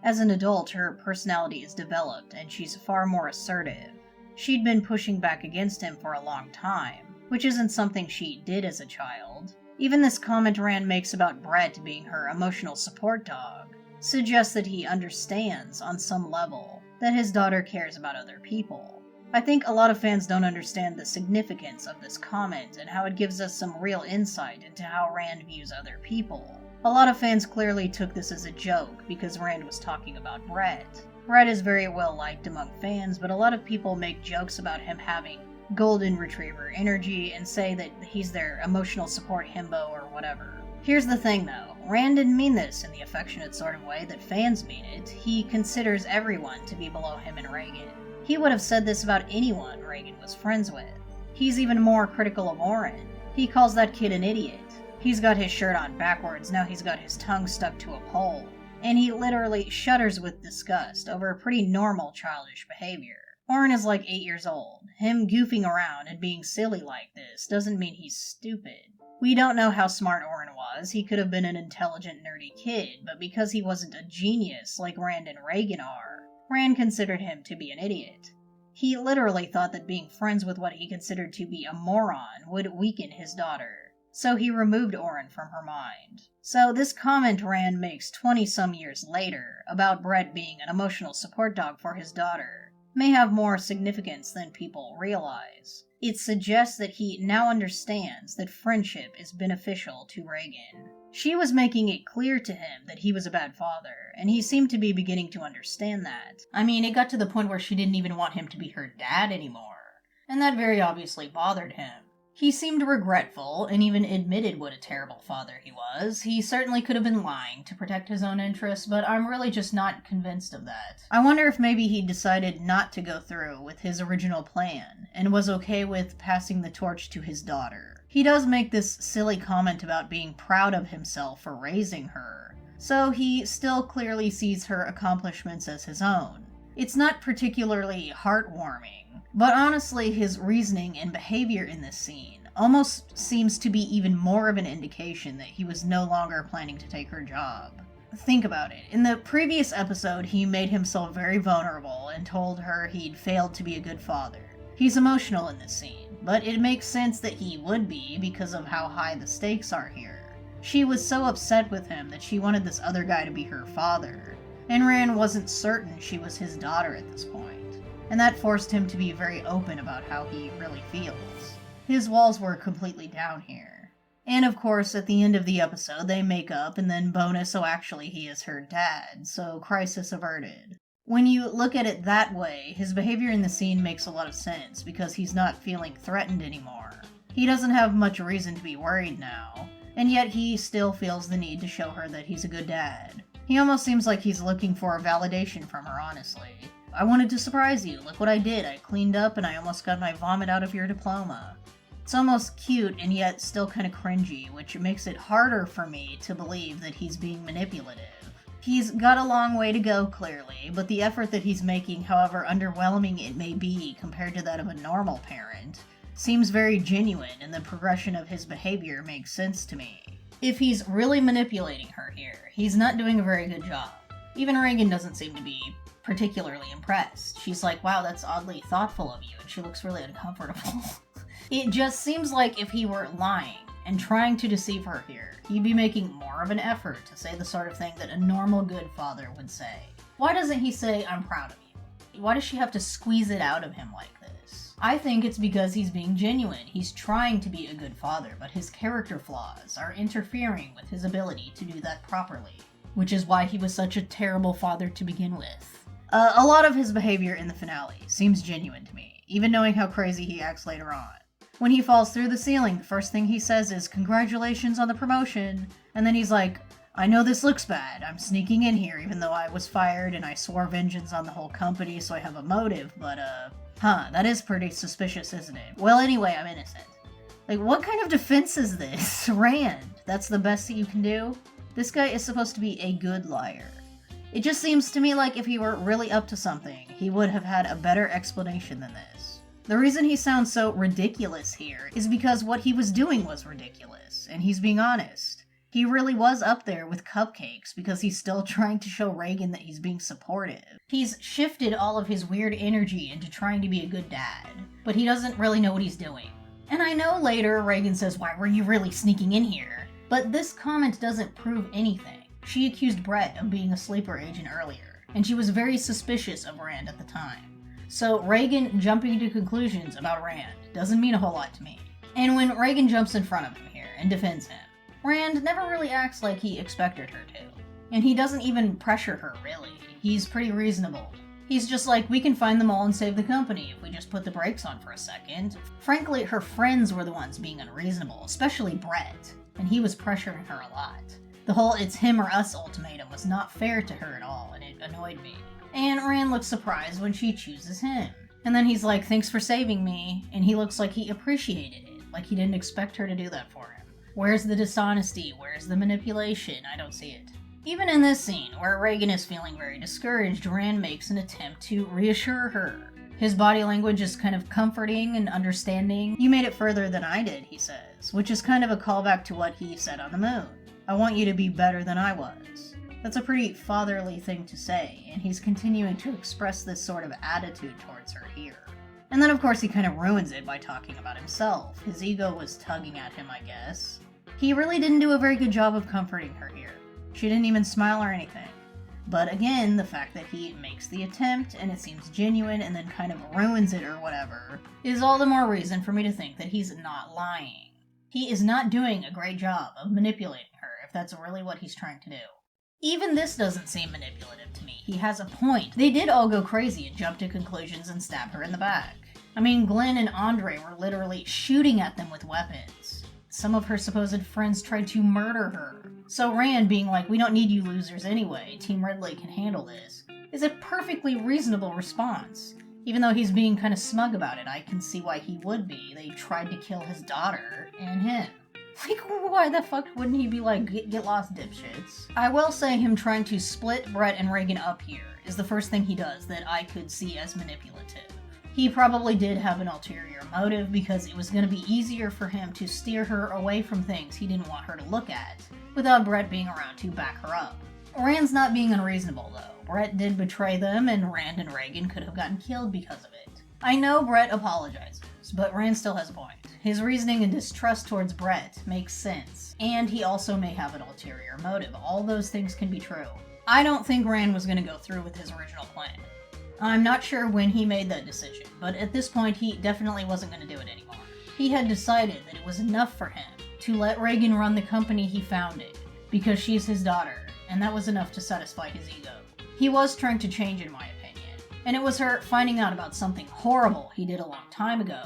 As an adult, her personality is developed and she's far more assertive. She'd been pushing back against him for a long time, which isn't something she did as a child. Even this comment Rand makes about Brett being her emotional support dog suggests that he understands, on some level, that his daughter cares about other people. I think a lot of fans don't understand the significance of this comment and how it gives us some real insight into how Rand views other people. A lot of fans clearly took this as a joke because Rand was talking about Brett. Brett is very well liked among fans, but a lot of people make jokes about him having golden retriever energy and say that he's their emotional support himbo or whatever. Here's the thing though, Rand didn't mean this in the affectionate sort of way that fans mean it. He considers everyone to be below him and Reagan. He would have said this about anyone Reagan was friends with. He's even more critical of Oren. He calls that kid an idiot. He's got his shirt on backwards, now he's got his tongue stuck to a pole. And he literally shudders with disgust over pretty normal childish behavior. Oren is like 8 years old. Him goofing around and being silly like this doesn't mean he's stupid. We don't know how smart Oren was. He could have been an intelligent, nerdy kid, but because he wasn't a genius like Rand and Reagan are, Rand considered him to be an idiot. He literally thought that being friends with what he considered to be a moron would weaken his daughter. So he removed Oren from her mind. So this comment Rand makes 20-some years later about Brett being an emotional support dog for his daughter may have more significance than people realize. It suggests that he now understands that friendship is beneficial to Reagan. She was making it clear to him that he was a bad father, and he seemed to be beginning to understand that. I mean, it got to the point where she didn't even want him to be her dad anymore, and that very obviously bothered him. He seemed regretful and even admitted what a terrible father he was. He certainly could have been lying to protect his own interests, but I'm really just not convinced of that. I wonder if maybe he decided not to go through with his original plan and was okay with passing the torch to his daughter. He does make this silly comment about being proud of himself for raising her, so he still clearly sees her accomplishments as his own. It's not particularly heartwarming. But honestly, his reasoning and behavior in this scene almost seems to be even more of an indication that he was no longer planning to take her job. Think about it. In the previous episode, he made himself very vulnerable and told her he'd failed to be a good father. He's emotional in this scene, but it makes sense that he would be because of how high the stakes are here. She was so upset with him that she wanted this other guy to be her father, and Rand wasn't certain she was his daughter at this point. And that forced him to be very open about how he really feels. His walls were completely down here. And of course, at the end of the episode, they make up, and then bonus, so actually he is her dad, so crisis averted. When you look at it that way, his behavior in the scene makes a lot of sense, because he's not feeling threatened anymore. He doesn't have much reason to be worried now, and yet he still feels the need to show her that he's a good dad. He almost seems like he's looking for a validation from her, honestly. I wanted to surprise you. Look what I did. I cleaned up and I almost got my vomit out of your diploma. It's almost cute and yet still kind of cringy, which makes it harder for me to believe that he's being manipulative. He's got a long way to go, clearly, but the effort that he's making, however underwhelming it may be compared to that of a normal parent, seems very genuine, and the progression of his behavior makes sense to me. If he's really manipulating her here, he's not doing a very good job. Even Reagan doesn't seem to be particularly impressed. She's like, wow, that's oddly thoughtful of you, and she looks really uncomfortable. It just seems like if he were lying and trying to deceive her here, he'd be making more of an effort to say the sort of thing that a normal good father would say. Why doesn't he say, I'm proud of you? Why does she have to squeeze it out of him like this? I think it's because he's being genuine. He's trying to be a good father, but his character flaws are interfering with his ability to do that properly, which is why he was such a terrible father to begin with. A lot of his behavior in the finale seems genuine to me, even knowing how crazy he acts later on. When he falls through the ceiling, the first thing he says is, congratulations on the promotion, and then he's like, I know this looks bad, I'm sneaking in here even though I was fired and I swore vengeance on the whole company so I have a motive, but that is pretty suspicious, isn't it? Well, anyway, I'm innocent. Like, what kind of defense is this? Rand, that's the best that you can do? This guy is supposed to be a good liar. It just seems to me like if he were really up to something, he would have had a better explanation than this. The reason he sounds so ridiculous here is because what he was doing was ridiculous, and he's being honest. He really was up there with cupcakes because he's still trying to show Reagan that he's being supportive. He's shifted all of his weird energy into trying to be a good dad, but he doesn't really know what he's doing. And I know later Reagan says, "Why were you really sneaking in here?" But this comment doesn't prove anything. She accused Brett of being a sleeper agent earlier, and she was very suspicious of Rand at the time. So Reagan jumping to conclusions about Rand doesn't mean a whole lot to me. And when Reagan jumps in front of him here and defends him, Rand never really acts like he expected her to. And he doesn't even pressure her, really. He's pretty reasonable. He's just like, we can find them all and save the company if we just put the brakes on for a second. Frankly, her friends were the ones being unreasonable, especially Brett, and he was pressuring her a lot. The whole "it's him or us" ultimatum was not fair to her at all, and it annoyed me. And Rand looks surprised when she chooses him. And then he's like, "Thanks for saving me," and he looks like he appreciated it, like he didn't expect her to do that for him. Where's the dishonesty? Where's the manipulation? I don't see it. Even in this scene, where Reagan is feeling very discouraged, Rand makes an attempt to reassure her. His body language is kind of comforting and understanding. "You made it further than I did," he says, which is kind of a callback to what he said on the moon. "I want you to be better than I was." That's a pretty fatherly thing to say, and he's continuing to express this sort of attitude towards her here. And then of course he kind of ruins it by talking about himself. His ego was tugging at him, I guess. He really didn't do a very good job of comforting her here. She didn't even smile or anything. But again, the fact that he makes the attempt, and it seems genuine, and then kind of ruins it or whatever, is all the more reason for me to think that he's not lying. He is not doing a great job of manipulating her, if that's really what he's trying to do. Even this doesn't seem manipulative to me. He has a point. They did all go crazy and jump to conclusions and stab her in the back. I mean, Glenn and Andre were literally shooting at them with weapons. Some of her supposed friends tried to murder her. So Rand being like, "We don't need you losers anyway, Team Red Lake can handle this," is a perfectly reasonable response. Even though he's being kind of smug about it, I can see why he would be. They tried to kill his daughter and him. Like, why the fuck wouldn't he be like, get lost, dipshits? I will say him trying to split Brett and Reagan up here is the first thing he does that I could see as manipulative. He probably did have an ulterior motive because it was going to be easier for him to steer her away from things he didn't want her to look at, without Brett being around to back her up. Rand's not being unreasonable, though. Brett did betray them, and Rand and Reagan could have gotten killed because of it. I know Brett apologizes, but Rand still has a point. His reasoning and distrust towards Brett makes sense, and he also may have an ulterior motive. All those things can be true. I don't think Rand was going to go through with his original plan. I'm not sure when he made that decision, but at this point he definitely wasn't going to do it anymore. He had decided that it was enough for him to let Reagan run the company he founded, because she's his daughter, and that was enough to satisfy his ego. He was trying to change, in my opinion, and it was her finding out about something horrible he did a long time ago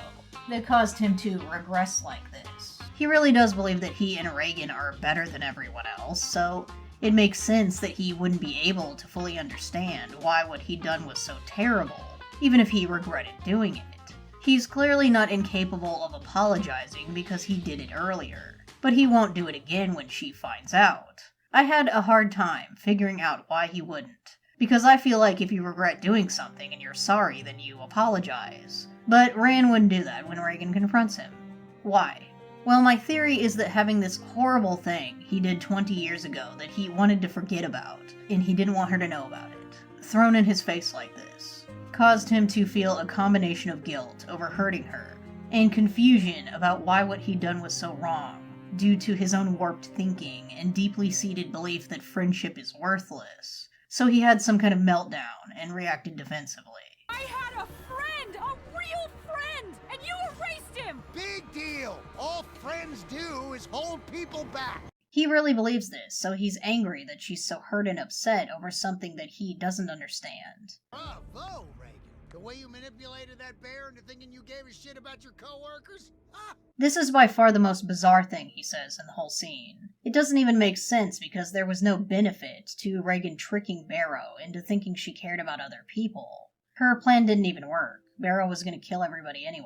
that caused him to regress like this. He really does believe that he and Reagan are better than everyone else, so it makes sense that he wouldn't be able to fully understand why what he'd done was so terrible, even if he regretted doing it. He's clearly not incapable of apologizing because he did it earlier, but he won't do it again when she finds out. I had a hard time figuring out why he wouldn't, because I feel like if you regret doing something and you're sorry, then you apologize. But Rand wouldn't do that when Reagan confronts him. Why? Well, my theory is that having this horrible thing he did 20 years ago that he wanted to forget about, and he didn't want her to know about it, thrown in his face like this, caused him to feel a combination of guilt over hurting her, and confusion about why what he'd done was so wrong, due to his own warped thinking and deeply seated belief that friendship is worthless. So he had some kind of meltdown and reacted defensively. I had a friend! A real friend! And you erased him! Big deal! All friends do is hold people back. He really believes this, so he's angry that she's so hurt and upset over something that he doesn't understand. Bravo, Reagan. The way you manipulated that bear into thinking you gave a shit about your coworkers? Ah! This is by far the most bizarre thing he says in the whole scene. It doesn't even make sense because there was no benefit to Reagan tricking Barrow into thinking she cared about other people. Her plan didn't even work. Barrow was going to kill everybody anyway.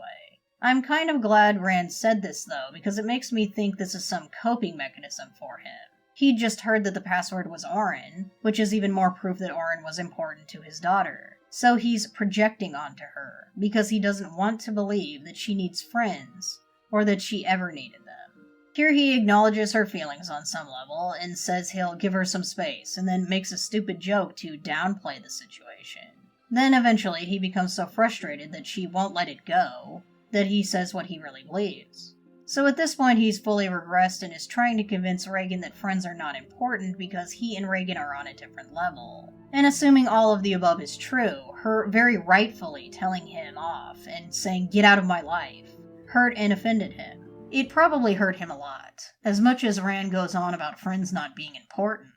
I'm kind of glad Rand said this, though, because it makes me think this is some coping mechanism for him. He'd just heard that the password was Oren, which is even more proof that Oren was important to his daughter. So he's projecting onto her, because he doesn't want to believe that she needs friends, or that she ever needed them. Here he acknowledges her feelings on some level, and says he'll give her some space, and then makes a stupid joke to downplay the situation. Then eventually he becomes so frustrated that she won't let it go, that he says what he really believes. So at this point he's fully regressed and is trying to convince Reagan that friends are not important because he and Reagan are on a different level. And assuming all of the above is true, her very rightfully telling him off and saying, "Get out of my life," hurt and offended him. It probably hurt him a lot. As much as Rand goes on about friends not being important,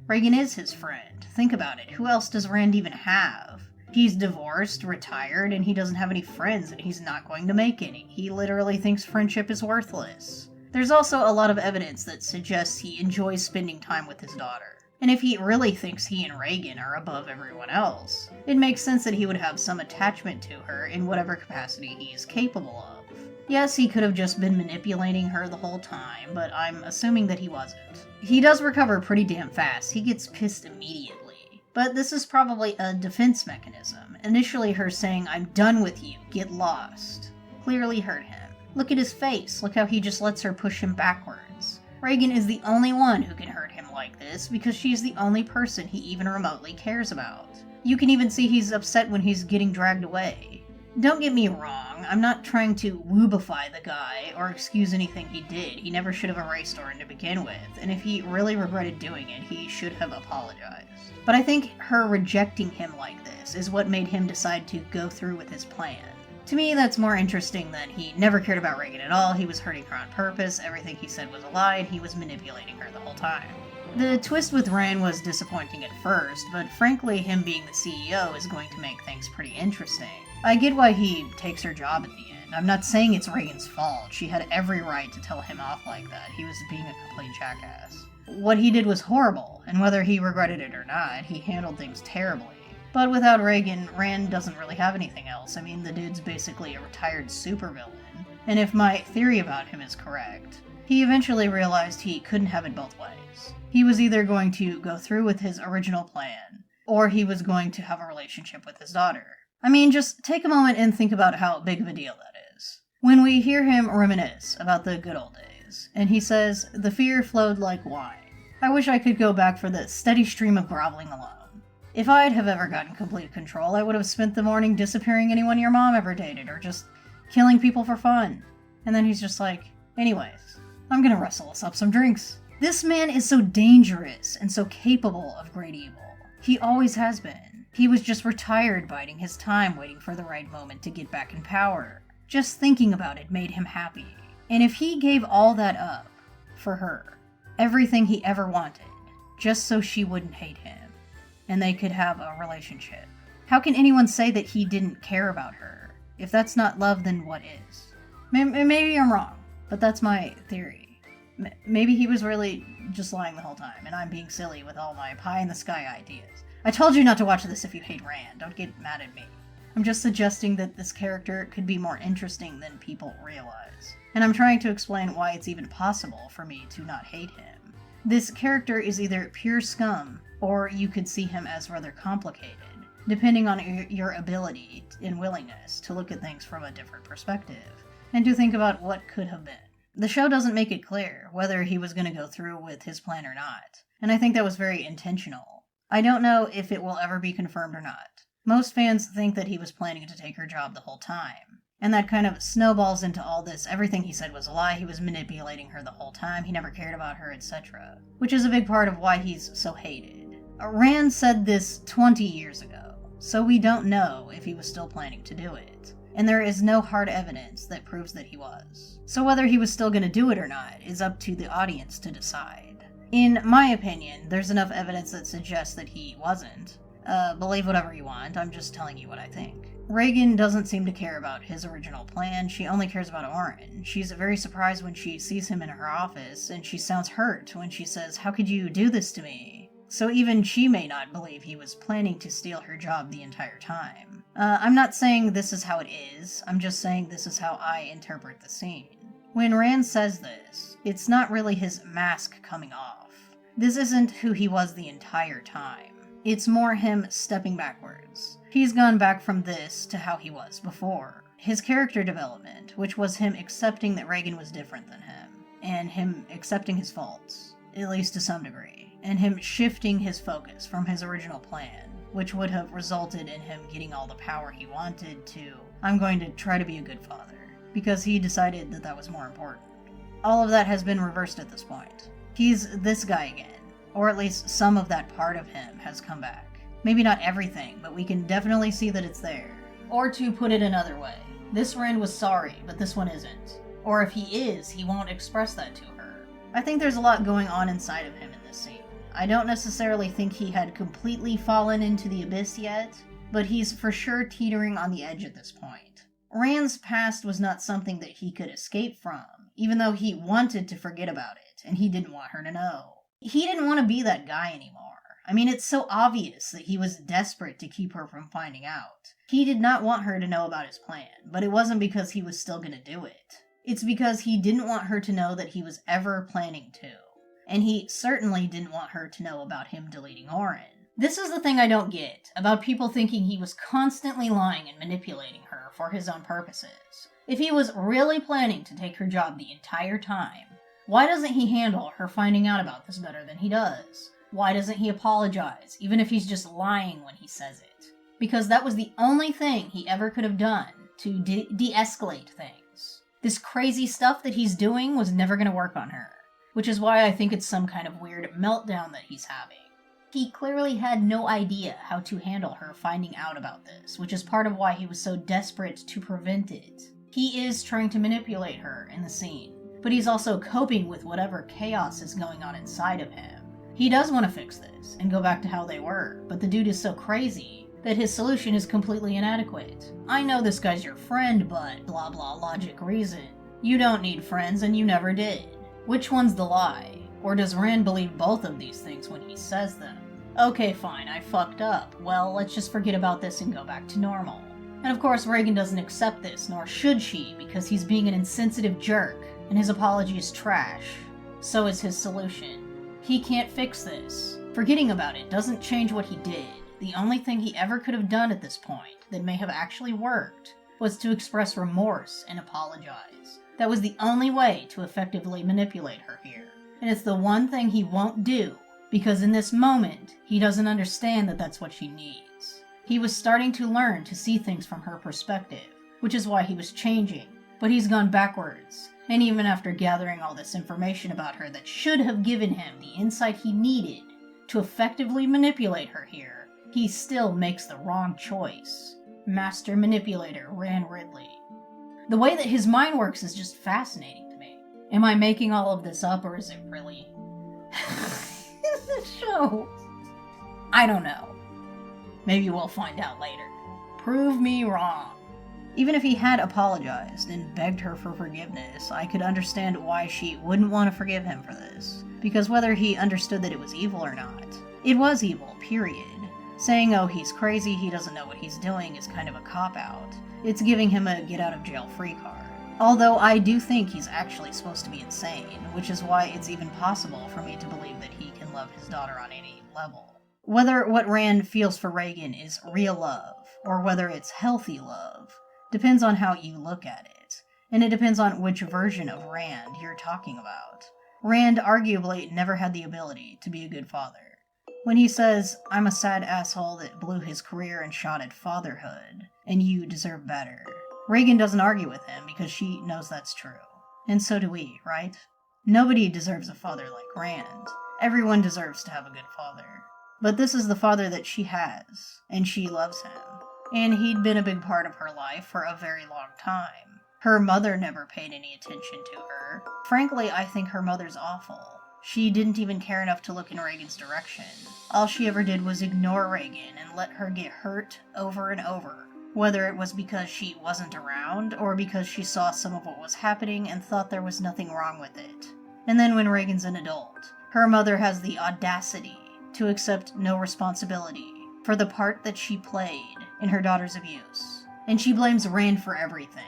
Reagan is his friend. Think about it. Who else does Rand even have? He's divorced, retired, and he doesn't have any friends, and he's not going to make any. He literally thinks friendship is worthless. There's also a lot of evidence that suggests he enjoys spending time with his daughter. And if he really thinks he and Reagan are above everyone else, it makes sense that he would have some attachment to her in whatever capacity he is capable of. Yes, he could have just been manipulating her the whole time, but I'm assuming that he wasn't. He does recover pretty damn fast. He gets pissed immediately. But this is probably a defense mechanism. Initially her saying, "I'm done with you, get lost," clearly hurt him. Look at his face. Look how he just lets her push him backwards. Reagan is the only one who can hurt him like this because she's the only person he even remotely cares about. You can even see he's upset when he's getting dragged away. Don't get me wrong, I'm not trying to woobify the guy or excuse anything he did. He never should have erased Orin to begin with, and if he really regretted doing it, he should have apologized. But I think her rejecting him like this is what made him decide to go through with his plan. To me, that's more interesting than he never cared about Reagan at all, he was hurting her on purpose, everything he said was a lie, and he was manipulating her the whole time. The twist with Rand was disappointing at first, but frankly, him being the CEO is going to make things pretty interesting. I get why he takes her job at the end. I'm not saying it's Reagan's fault. She had every right to tell him off like that. He was being a complete jackass. What he did was horrible, and whether he regretted it or not, he handled things terribly. But without Reagan, Rand doesn't really have anything else. I mean, the dude's basically a retired supervillain. And if my theory about him is correct, he eventually realized he couldn't have it both ways. He was either going to go through with his original plan, or he was going to have a relationship with his daughter. I mean, just take a moment and think about how big of a deal that is. When we hear him reminisce about the good old days, and he says, "The fear flowed like wine. I wish I could go back for the steady stream of groveling alone. If I'd have ever gotten complete control, I would have spent the morning disappearing anyone your mom ever dated, or just killing people for fun." And then he's just like, "Anyways, I'm gonna wrestle us up some drinks." This man is so dangerous and so capable of great evil. He always has been. He was just retired, biding his time, waiting for the right moment to get back in power. Just thinking about it made him happy. And if he gave all that up for her, everything he ever wanted, just so she wouldn't hate him, and they could have a relationship, how can anyone say that he didn't care about her? If that's not love, then what is? Maybe I'm wrong, but that's my theory. Maybe he was really just lying the whole time, and I'm being silly with all my pie-in-the-sky ideas. I told you not to watch this if you hate Rand. Don't get mad at me. I'm just suggesting that this character could be more interesting than people realize. And I'm trying to explain why it's even possible for me to not hate him. This character is either pure scum, or you could see him as rather complicated, depending on your ability and willingness to look at things from a different perspective, and to think about what could have been. The show doesn't make it clear whether he was going to go through with his plan or not, and I think that was very intentional. I don't know if it will ever be confirmed or not. Most fans think that he was planning to take her job the whole time, and that kind of snowballs into all this everything he said was a lie, he was manipulating her the whole time, he never cared about her, etc., which is a big part of why he's so hated. Rand said this 20 years ago, so we don't know if he was still planning to do it. And there is no hard evidence that proves that he was. So whether he was still going to do it or not is up to the audience to decide. In my opinion, there's enough evidence that suggests that he wasn't. Believe whatever you want, I'm just telling you what I think. Reagan doesn't seem to care about his original plan, she only cares about Oren. She's very surprised when she sees him in her office, and she sounds hurt when she says, "How could you do this to me?" So even she may not believe he was planning to steal her job the entire time. I'm not saying this is how it is, I'm just saying this is how I interpret the scene. When Rand says this, it's not really his mask coming off. This isn't who he was the entire time. It's more him stepping backwards. He's gone back from this to how he was before. His character development, which was him accepting that Reagan was different than him, and him accepting his faults, at least to some degree, and him shifting his focus from his original plan, which would have resulted in him getting all the power he wanted, to, I'm going to try to be a good father, because he decided that that was more important. All of that has been reversed at this point. He's this guy again, or at least some of that part of him has come back. Maybe not everything, but we can definitely see that it's there. Or to put it another way, this Rand was sorry, but this one isn't. Or if he is, he won't express that to her. I think there's a lot going on inside of him in this scene. I don't necessarily think he had completely fallen into the abyss yet, but he's for sure teetering on the edge at this point. Rand's past was not something that he could escape from, even though he wanted to forget about it, and he didn't want her to know. He didn't want to be that guy anymore. I mean, it's so obvious that he was desperate to keep her from finding out. He did not want her to know about his plan, but it wasn't because he was still gonna do it. It's because he didn't want her to know that he was ever planning to. And he certainly didn't want her to know about him deleting Oren. This is the thing I don't get about people thinking he was constantly lying and manipulating her for his own purposes. If he was really planning to take her job the entire time, why doesn't he handle her finding out about this better than he does? Why doesn't he apologize, even if he's just lying when he says it? Because that was the only thing he ever could have done to de-escalate things. This crazy stuff that he's doing was never going to work on her, which is why I think it's some kind of weird meltdown that he's having. He clearly had no idea how to handle her finding out about this, which is part of why he was so desperate to prevent it. He is trying to manipulate her in the scene, but he's also coping with whatever chaos is going on inside of him. He does want to fix this and go back to how they were, but the dude is so crazy that his solution is completely inadequate. I know this guy's your friend, but blah blah logic reason. You don't need friends and you never did. Which one's the lie? Or does Rand believe both of these things when he says them? Okay, fine, I fucked up. Well, let's just forget about this and go back to normal. And of course, Reagan doesn't accept this, nor should she, because he's being an insensitive jerk, and his apology is trash. So is his solution. He can't fix this. Forgetting about it doesn't change what he did. The only thing he ever could have done at this point that may have actually worked was to express remorse and apologize. That was the only way to effectively manipulate her here. And it's the one thing he won't do, because in this moment, he doesn't understand that that's what she needs. He was starting to learn to see things from her perspective, which is why he was changing, but he's gone backwards. And even after gathering all this information about her that should have given him the insight he needed to effectively manipulate her here, he still makes the wrong choice. Master manipulator Rand Ridley. The way that his mind works is just fascinating to me. Am I making all of this up, or is it really the show? I don't know. Maybe we'll find out later. Prove me wrong. Even if he had apologized and begged her for forgiveness, I could understand why she wouldn't want to forgive him for this. Because whether he understood that it was evil or not, it was evil, period. Saying, oh, he's crazy, he doesn't know what he's doing is kind of a cop-out. It's giving him a get-out-of-jail-free card. Although I do think he's actually supposed to be insane, which is why it's even possible for me to believe that he can love his daughter on any level. Whether what Rand feels for Reagan is real love, or whether it's healthy love, depends on how you look at it, and it depends on which version of Rand you're talking about. Rand arguably never had the ability to be a good father. When he says, I'm a sad asshole that blew his career and shot at fatherhood, and you deserve better, Reagan doesn't argue with him because she knows that's true. And so do we, right? Nobody deserves a father like Rand. Everyone deserves to have a good father. But this is the father that she has, and she loves him. And he'd been a big part of her life for a very long time. Her mother never paid any attention to her. Frankly, I think her mother's awful. She didn't even care enough to look in Reagan's direction. All she ever did was ignore Reagan and let her get hurt over and over, whether it was because she wasn't around or because she saw some of what was happening and thought there was nothing wrong with it. And then when Reagan's an adult, her mother has the audacity to accept no responsibility for the part that she played in her daughter's abuse. And she blames Rand for everything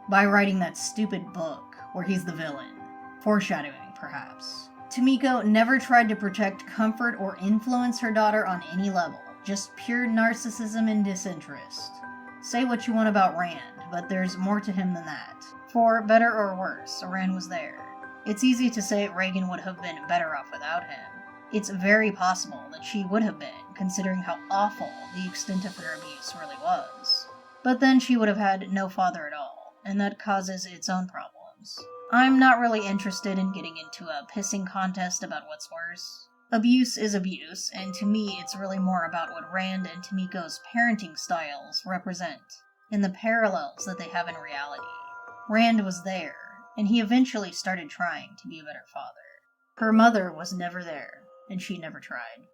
by writing that stupid book where he's the villain. Foreshadowing, perhaps. Tomiko never tried to protect, comfort, or influence her daughter on any level. Just pure narcissism and disinterest. Say what you want about Rand, but there's more to him than that. For better or worse, Rand was there. It's easy to say Reagan would have been better off without him. It's very possible that she would have been, considering how awful the extent of her abuse really was. But then she would have had no father at all, and that causes its own problems. I'm not really interested in getting into a pissing contest about what's worse. Abuse is abuse, and to me it's really more about what Rand and Tomiko's parenting styles represent, and the parallels that they have in reality. Rand was there, and he eventually started trying to be a better father. Her mother was never there, and she never tried.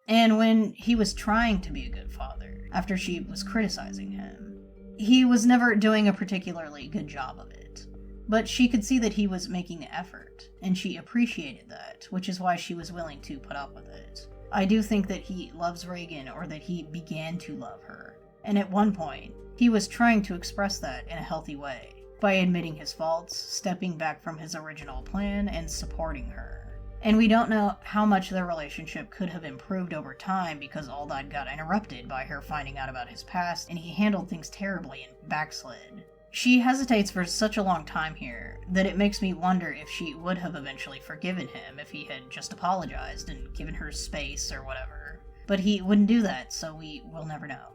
And when he was trying to be a good father, after she was criticizing him, he was never doing a particularly good job of it. But she could see that he was making the effort, and she appreciated that, which is why she was willing to put up with it. I do think that he loves Reagan, or that he began to love her. And at one point, he was trying to express that in a healthy way, by admitting his faults, stepping back from his original plan, and supporting her. And we don't know how much their relationship could have improved over time because all that got interrupted by her finding out about his past, and he handled things terribly and backslid. She hesitates for such a long time here that it makes me wonder if she would have eventually forgiven him if he had just apologized and given her space or whatever. But he wouldn't do that, so we will never know.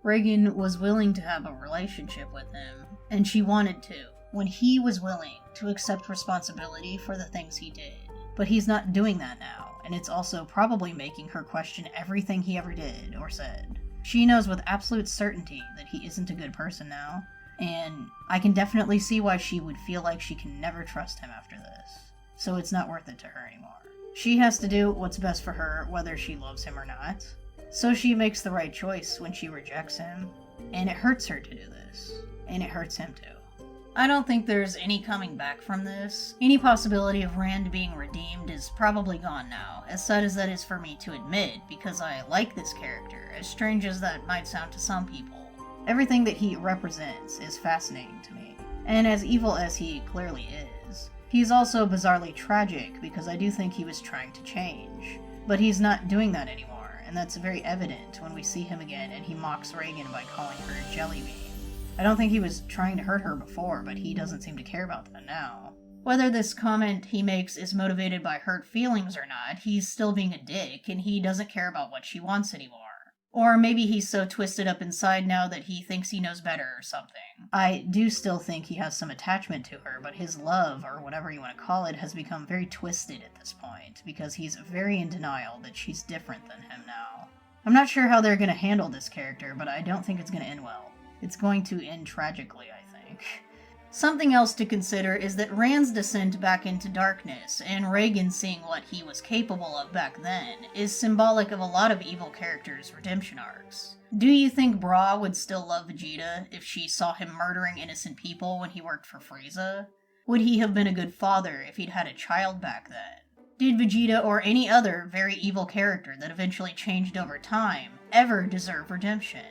Reagan was willing to have a relationship with him, and she wanted to, when he was willing to accept responsibility for the things he did. But he's not doing that now, and it's also probably making her question everything he ever did or said. She knows with absolute certainty that he isn't a good person now, and I can definitely see why she would feel like she can never trust him after this. So it's not worth it to her anymore. She has to do what's best for her, whether she loves him or not. So she makes the right choice when she rejects him, and it hurts her to do this, and it hurts him too. I don't think there's any coming back from this. Any possibility of Rand being redeemed is probably gone now, as sad as that is for me to admit, because I like this character, as strange as that might sound to some people. Everything that he represents is fascinating to me, and as evil as he clearly is, he's also bizarrely tragic because I do think he was trying to change. But he's not doing that anymore, and that's very evident when we see him again and he mocks Reagan by calling her Jelly Bean. I don't think he was trying to hurt her before, but he doesn't seem to care about that now. Whether this comment he makes is motivated by hurt feelings or not, he's still being a dick, and he doesn't care about what she wants anymore. Or maybe he's so twisted up inside now that he thinks he knows better or something. I do still think he has some attachment to her, but his love, or whatever you want to call it, has become very twisted at this point, because he's very in denial that she's different than him now. I'm not sure how they're going to handle this character, but I don't think it's going to end well. It's going to end tragically, I think. Something else to consider is that Rand's descent back into darkness, and Reagan seeing what he was capable of back then, is symbolic of a lot of evil characters' redemption arcs. Do you think Bra would still love Vegeta if she saw him murdering innocent people when he worked for Frieza? Would he have been a good father if he'd had a child back then? Did Vegeta or any other very evil character that eventually changed over time ever deserve redemption?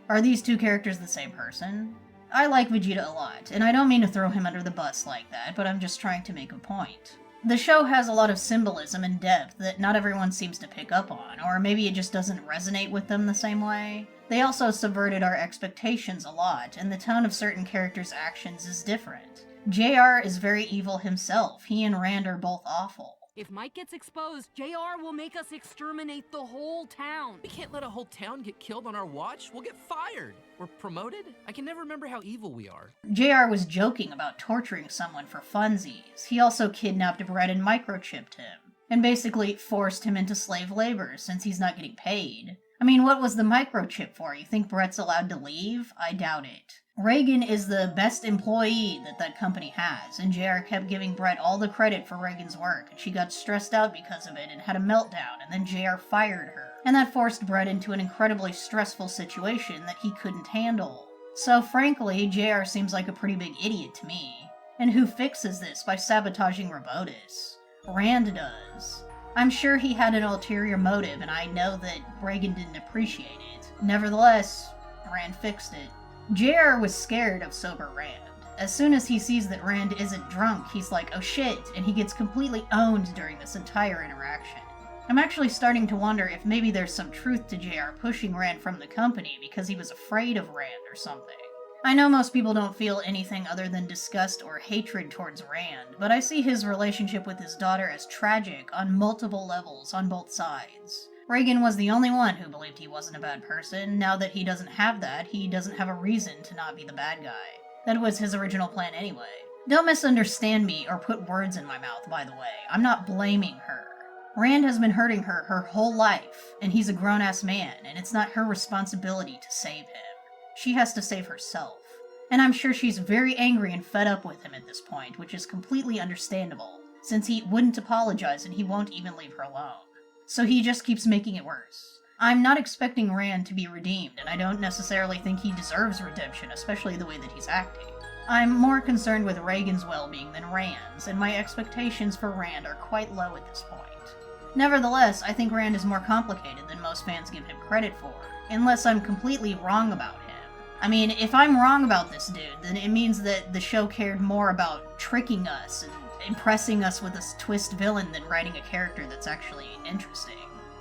Are these two characters the same person? I like Vegeta a lot, and I don't mean to throw him under the bus like that, but I'm just trying to make a point. The show has a lot of symbolism and depth that not everyone seems to pick up on, or maybe it just doesn't resonate with them the same way. They also subverted our expectations a lot, and the tone of certain characters' actions is different. JR is very evil himself. He and Rand are both awful. If Mike gets exposed, JR will make us exterminate the whole town. We can't let a whole town get killed on our watch. We'll get fired. Or promoted? I can never remember how evil we are. JR was joking about torturing someone for funsies. He also kidnapped Brett and microchipped him, and basically forced him into slave labor since he's not getting paid. I mean, what was the microchip for? You think Brett's allowed to leave? I doubt it. Reagan is the best employee that company has, and JR kept giving Brett all the credit for Reagan's work, and she got stressed out because of it and had a meltdown, and then JR fired her. And that forced Brett into an incredibly stressful situation that he couldn't handle. So frankly, JR seems like a pretty big idiot to me. And who fixes this by sabotaging Robotus? Rand does. I'm sure he had an ulterior motive, and I know that Reagan didn't appreciate it. Nevertheless, Rand fixed it. JR was scared of sober Rand. As soon as he sees that Rand isn't drunk, he's like, oh shit, and he gets completely owned during this entire interaction. I'm actually starting to wonder if maybe there's some truth to JR pushing Rand from the company because he was afraid of Rand or something. I know most people don't feel anything other than disgust or hatred towards Rand, but I see his relationship with his daughter as tragic on multiple levels on both sides. Reagan was the only one who believed he wasn't a bad person. Now that he doesn't have that, he doesn't have a reason to not be the bad guy. That was his original plan anyway. Don't misunderstand me or put words in my mouth, by the way. I'm not blaming her. Rand has been hurting her whole life, and he's a grown-ass man, and it's not her responsibility to save him. She has to save herself. And I'm sure she's very angry and fed up with him at this point, which is completely understandable, since he wouldn't apologize and he won't even leave her alone. So he just keeps making it worse. I'm not expecting Rand to be redeemed, and I don't necessarily think he deserves redemption, especially the way that he's acting. I'm more concerned with Reagan's well-being than Rand's, and my expectations for Rand are quite low at this point. Nevertheless, I think Rand is more complicated than most fans give him credit for, unless I'm completely wrong about him. I mean, if I'm wrong about this dude, then it means that the show cared more about tricking us and impressing us with this twist villain than writing a character that's actually interesting.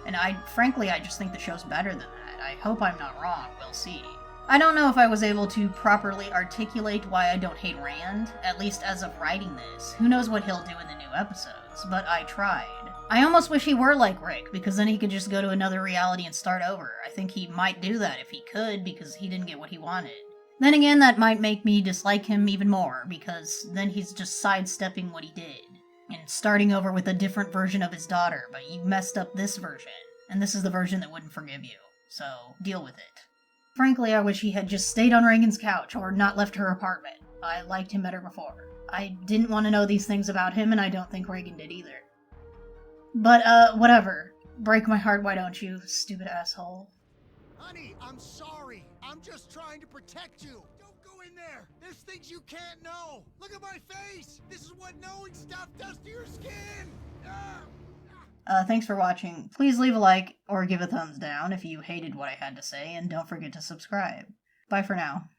And frankly, I just think the show's better than that. I hope I'm not wrong, we'll see. I don't know if I was able to properly articulate why I don't hate Rand, at least as of writing this. Who knows what he'll do in the new episodes, but I tried. I almost wish he were like Rick, because then he could just go to another reality and start over. I think he might do that if he could, because he didn't get what he wanted. Then again, that might make me dislike him even more, because then he's just sidestepping what he did, and starting over with a different version of his daughter, but you messed up this version, and this is the version that wouldn't forgive you, so deal with it. Frankly, I wish he had just stayed on Reagan's couch, or not left her apartment. I liked him better before. I didn't want to know these things about him, and I don't think Reagan did either. But, whatever. Break my heart, why don't you, stupid asshole. Honey, I'm sorry. I'm just trying to protect you. Don't go in there. There's things you can't know. Look at my face. This is what knowing stuff does to your skin. Thanks for watching. Please leave a like or give a thumbs down if you hated what I had to say, and don't forget to subscribe. Bye for now.